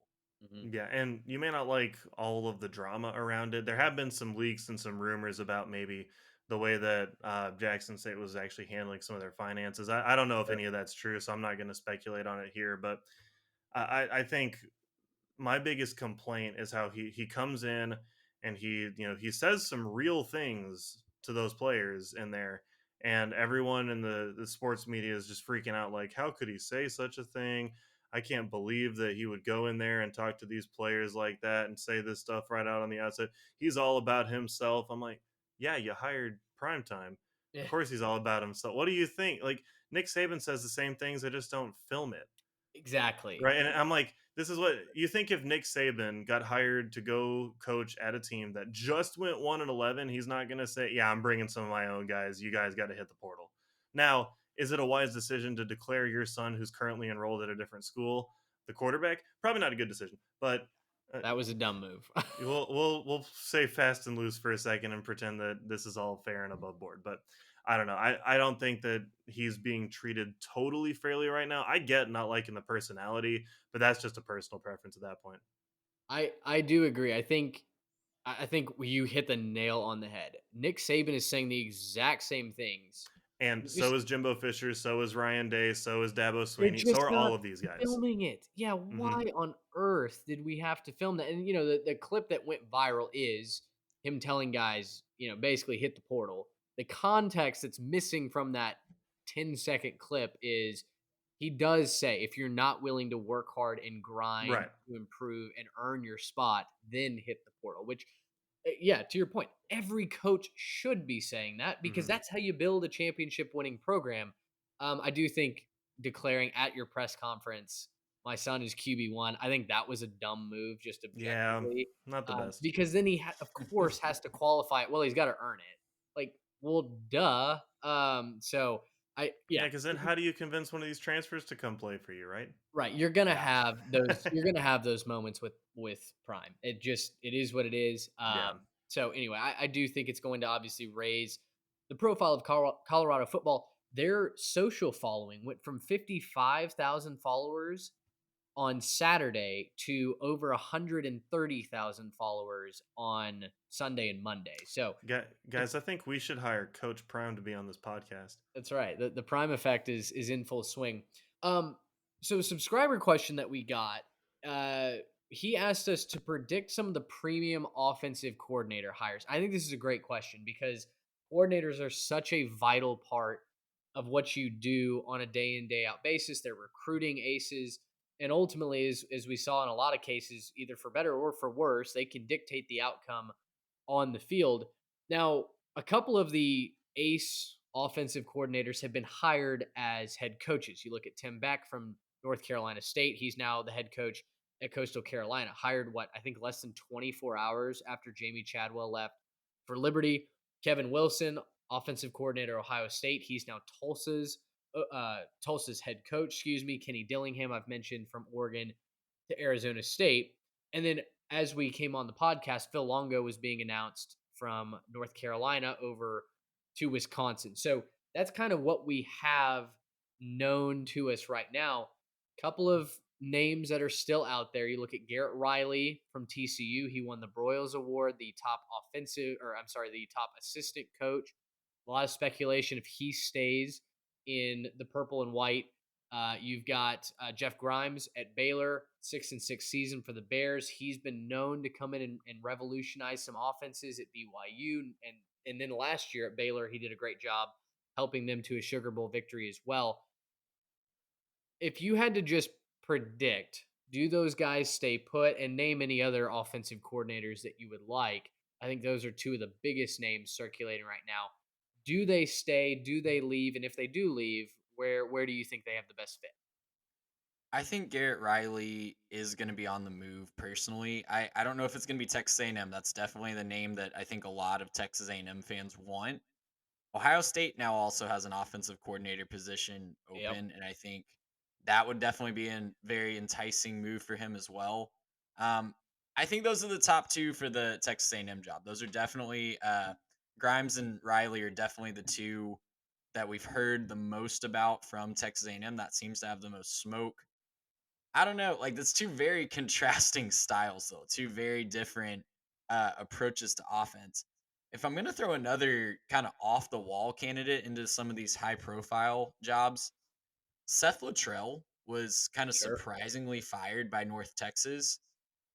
Yeah, and you may not like all of the drama around it. There have been some leaks and some rumors about maybe the way that Jackson State was actually handling some of their finances. I don't know if any of that's true, so I'm not going to speculate on it here. But I think my biggest complaint is how he comes in and he says some real things to those players in there, and everyone in the sports media is just freaking out like, how could he say such a thing? I can't believe that he would go in there and talk to these players like that and say this stuff right out on the outset. He's all about himself. I'm like, yeah, you hired Primetime. Yeah. Of course he's all about himself. What do you think? Like, Nick Saban says the same things, they just don't film it. Exactly. Right. And I'm like, this is what you think if Nick Saban got hired to go coach at a team that just went 1-11, he's not going to say, yeah, I'm bringing some of my own guys. You guys got to hit the portal. Now, is it a wise decision to declare your son who's currently enrolled at a different school the quarterback? Probably not a good decision, but that was a dumb move. we'll say fast and loose for a second and pretend that this is all fair and above board. But I don't know. I don't think that he's being treated totally fairly right now. I get not liking the personality, but that's just a personal preference at that point. I do agree. I think you hit the nail on the head. Nick Saban is saying the exact same things. And so is Jimbo Fisher, so is Ryan Day, so is Dabo Swinney, so are all of these guys. Filming it. Yeah, why on earth did we have to film that? And, the clip that went viral is him telling guys, basically hit the portal. The context that's missing from that 10-second clip is he does say, if you're not willing to work hard and grind to improve and earn your spot, then hit the portal, which – yeah, to your point, every coach should be saying that because that's how you build a championship-winning program. I do think declaring at your press conference, my son is QB1, I think that was a dumb move just objectively. Yeah, not the best. Because then he, of course, has to qualify it. Well, he's got to earn it. Like, well, duh. So Yeah, because then how do you convince one of these transfers to come play for you, right? Right, you're gonna Yeah. have those. You're gonna have those moments with Prime. It is what it is. Yeah. So anyway, I do think it's going to obviously raise the profile of Colorado football. Their social following went from 55,000 followers on Saturday to over 130,000 followers on Sunday and Monday. So Guys, I think we should hire Coach Prime to be on this podcast. that's right. The Prime effect is in full swing. Um, so a subscriber question that we got, uh, he asked us to predict some of the premium offensive coordinator hires. I think this is a great question because coordinators are such a vital part of what you do on a day in, day out basis. They're recruiting aces. And ultimately, as we saw in a lot of cases, either for better or for worse, they can dictate the outcome on the field. Now, a couple of the ace offensive coordinators have been hired as head coaches. You look at Tim Beck from North Carolina State. He's now the head coach at Coastal Carolina. Hired, I think less than 24 hours after Jamie Chadwell left for Liberty. Kevin Wilson, offensive coordinator, Ohio State. He's now Tulsa's head coach. Excuse me, Kenny Dillingham. I've mentioned from Oregon to Arizona State. And then as we came on the podcast, Phil Longo was being announced from North Carolina over to Wisconsin. So that's kind of what we have known to us right now. Couple of names that are still out there. You look at Garrett Riley from TCU. He won the Broyles Award, the top assistant coach. A lot of speculation if he stays in the purple and white. You've got Jeff Grimes at Baylor, 6-6 season for the Bears. He's been known to come in and revolutionize some offenses at BYU, and then last year at Baylor, he did a great job helping them to a Sugar Bowl victory as well. If you had to just predict, do those guys stay put, and name any other offensive coordinators that you would like? I think those are two of the biggest names circulating right now. Do they stay? Do they leave? And if they do leave, where do you think they have the best fit? I think Garrett Riley is going to be on the move personally. I don't know if it's going to be Texas A&M. That's definitely the name that I think a lot of Texas A&M fans want. Ohio State now also has an offensive coordinator position open, Yep. and I think that would definitely be a very enticing move for him as well. I think those are the top two for the Texas A&M job. Those are definitely Grimes and Riley are definitely the two that we've heard the most about from Texas A&M. That seems to have the most smoke. I don't know, like that's two very contrasting styles though, two very different approaches to offense. If I'm gonna throw another kind of off the wall candidate into some of these high profile jobs, Seth Luttrell was kind of Sure. surprisingly fired by North Texas.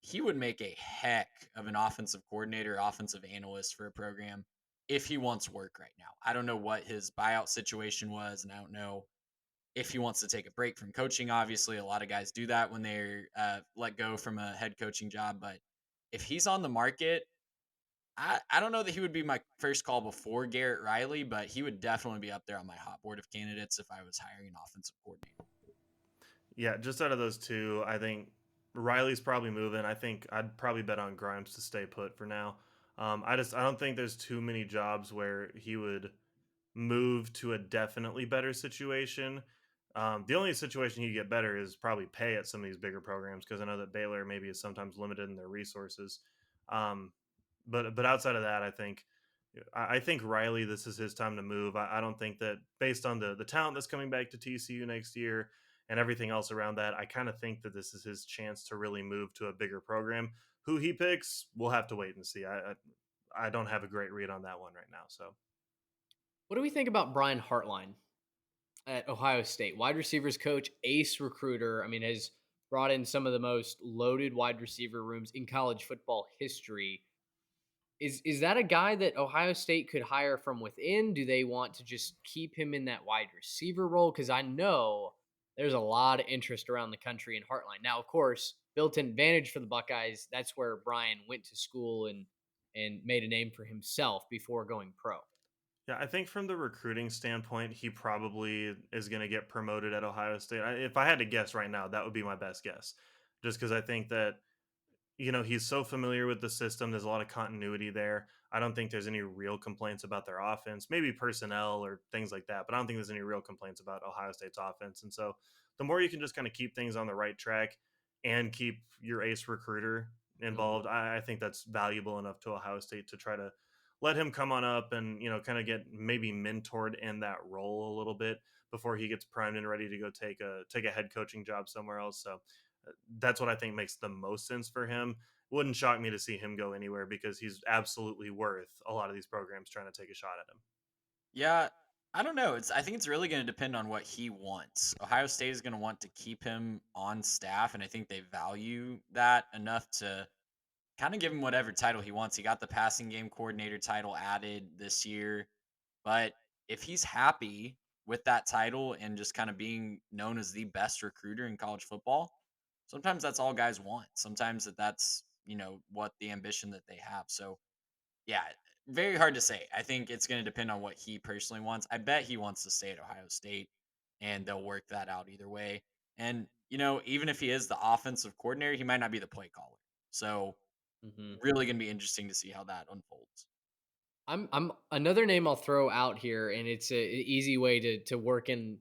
He would make a heck of an offensive coordinator, offensive analyst for a program if he wants work right now. I don't know what his buyout situation was, and I don't know if he wants to take a break from coaching. Obviously, a lot of guys do that when they're let go from a head coaching job. But if he's on the market, I don't know that he would be my first call before Garrett Riley, but he would definitely be up there on my hot board of candidates if I was hiring an offensive coordinator. Yeah, just out of those two, I think Riley's probably moving. I think I'd probably bet on Grimes to stay put for now. I don't think there's too many jobs where he would move to a definitely better situation. The only situation he'd get better is probably pay at some of these bigger programs because I know that Baylor maybe is sometimes limited in their resources. But outside of that, I think Riley, this is his time to move. I don't think that based on the talent that's coming back to TCU next year and everything else around that, I kind of think that this is his chance to really move to a bigger program. Who he picks, we'll have to wait and see. I don't have a great read on that one right now. So, What do we think about Brian Hartline at Ohio State? Wide receivers coach, ace recruiter. I mean, has brought in some of the most loaded wide receiver rooms in college football history. Is that a guy that Ohio State could hire from within? Do they want to just keep him in that wide receiver role? Because I know there's a lot of interest around the country in Heartline. Now, of course, built-in advantage for the Buckeyes. That's where Brian went to school and made a name for himself before going pro. yeah, I think from the recruiting standpoint, he probably is going to get promoted at Ohio State. If I had to guess right now, that would be my best guess. Just because I think that he's so familiar with the system. There's a lot of continuity there. I don't think there's any real complaints about their offense, maybe personnel or things like that, but I don't think there's any real complaints about Ohio State's offense. And so the more you can just kind of keep things on the right track and keep your ace recruiter involved, I think that's valuable enough to Ohio State to try to let him come on up and, kind of get maybe mentored in that role a little bit before he gets primed and ready to go take a head coaching job somewhere else. So that's what I think makes the most sense for him. Wouldn't shock me to see him go anywhere because he's absolutely worth a lot of these programs trying to take a shot at him. Yeah, I don't know. I think it's really going to depend on what he wants. Ohio State is going to want to keep him on staff, and I think they value that enough to kind of give him whatever title he wants. He got the passing game coordinator title added this year, but if he's happy with that title and just kind of being known as the best recruiter in college football, sometimes that's all guys want. Sometimes that's, what the ambition that they have. So, yeah, very hard to say. I think it's going to depend on what he personally wants. I bet he wants to stay at Ohio State, and they'll work that out either way. And, even if he is the offensive coordinator, he might not be the play caller. So, really going to be interesting to see how that unfolds. I'm another name I'll throw out here, and it's a easy way to work in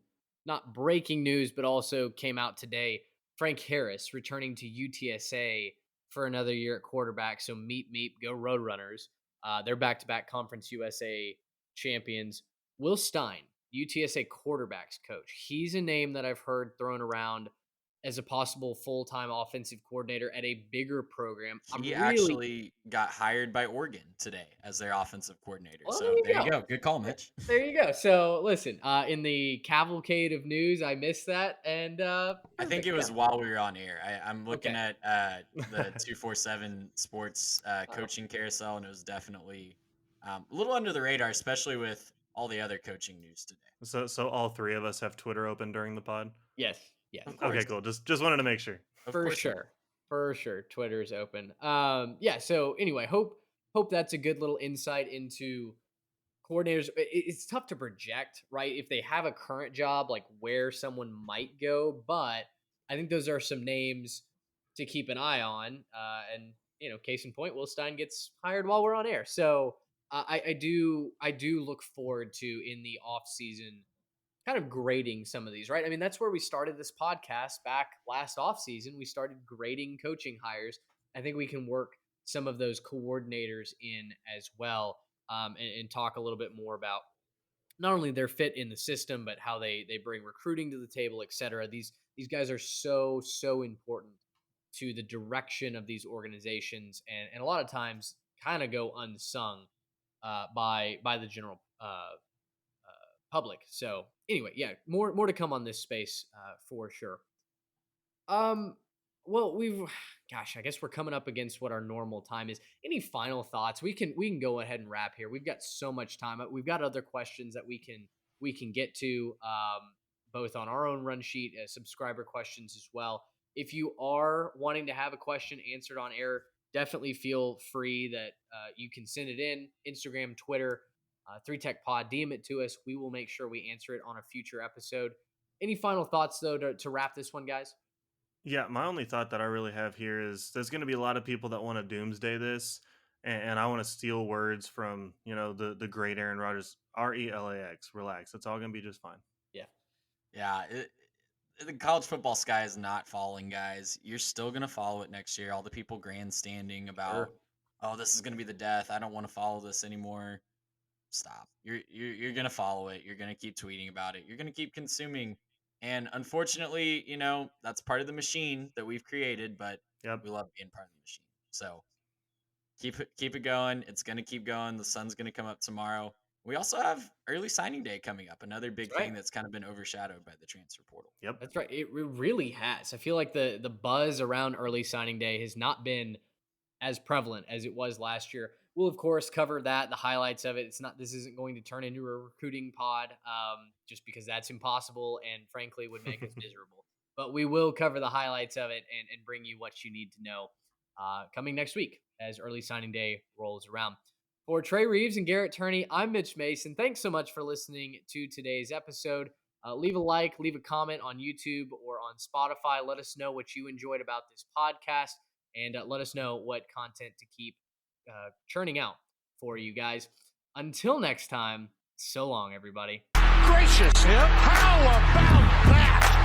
not breaking news, but also came out today. Frank Harris returning to UTSA for another year at quarterback. So meep, go Roadrunners. They're back-to-back Conference USA champions. Will Stein, UTSA quarterbacks coach. He's a name that I've heard thrown around as a possible full-time offensive coordinator at a bigger program. He actually got hired by Oregon today as their offensive coordinator. Well, so there you go. Good call, Mitch. There you go. So listen, in the cavalcade of news, I missed that, and I think it was while we were on air. I'm looking at the 247 Sports coaching carousel, and it was definitely a little under the radar, especially with all the other coaching news today. So all three of us have Twitter open during the pod? Yes. Okay, cool. Just wanted to make sure. For sure. Twitter is open. Yeah. So anyway, hope that's a good little insight into coordinators. It's tough to project, right? If they have a current job, like where someone might go, but I think those are some names to keep an eye on. And case in point, Will Stein gets hired while we're on air. So I do look forward to in the off season kind of grading some of these, right? I mean, that's where we started this podcast back last offseason. We started grading coaching hires. I think we can work some of those coordinators in as well, and talk a little bit more about not only their fit in the system, but how they bring recruiting to the table, et cetera. These guys are so important to the direction of these organizations, and a lot of times kind of go unsung by the general public. So anyway, yeah, more to come on this space for sure. Well, I guess we're coming up against what our normal time is. Any final thoughts? We can go ahead and wrap here. We've got so much time. We've got other questions that we can get to, both on our own run sheet, subscriber questions as well. If you are wanting to have a question answered on air, definitely feel free that you can send it in Instagram, Twitter, 3Tech Pod, DM it to us. We will make sure we answer it on a future episode. Any final thoughts, though, to wrap this one, guys? Yeah, my only thought that I really have here is there's going to be a lot of people that want to doomsday this, and I want to steal words from the great Aaron Rodgers. RELAX, relax. It's all going to be just fine. Yeah. The college football sky is not falling, guys. You're still going to follow it next year. All the people grandstanding about, oh, this is going to be the death. I don't want to follow this anymore. Stop. You're going to follow it. You're going to keep tweeting about it. You're going to keep consuming. And unfortunately, that's part of the machine that we've created, but we love being part of the machine. So keep it going. It's going to keep going. The sun's going to come up tomorrow. We also have early signing day coming up, another big thing that's kind of been overshadowed by the transfer portal. Yep. That's right. It really has. I feel like the buzz around early signing day has not been as prevalent as it was last year. We'll, of course, cover that, the highlights of it. This isn't going to turn into a recruiting pod, just because that's impossible and frankly would make us miserable. But we will cover the highlights of it and bring you what you need to know coming next week as early signing day rolls around. For Trey Reeves and Garrett Turney, I'm Mitch Mason. Thanks so much for listening to today's episode. Leave a like, leave a comment on YouTube or on Spotify. Let us know what you enjoyed about this podcast. and let us know what content to keep churning out for you guys. Until next time, so long, everybody. Gracious, how about that?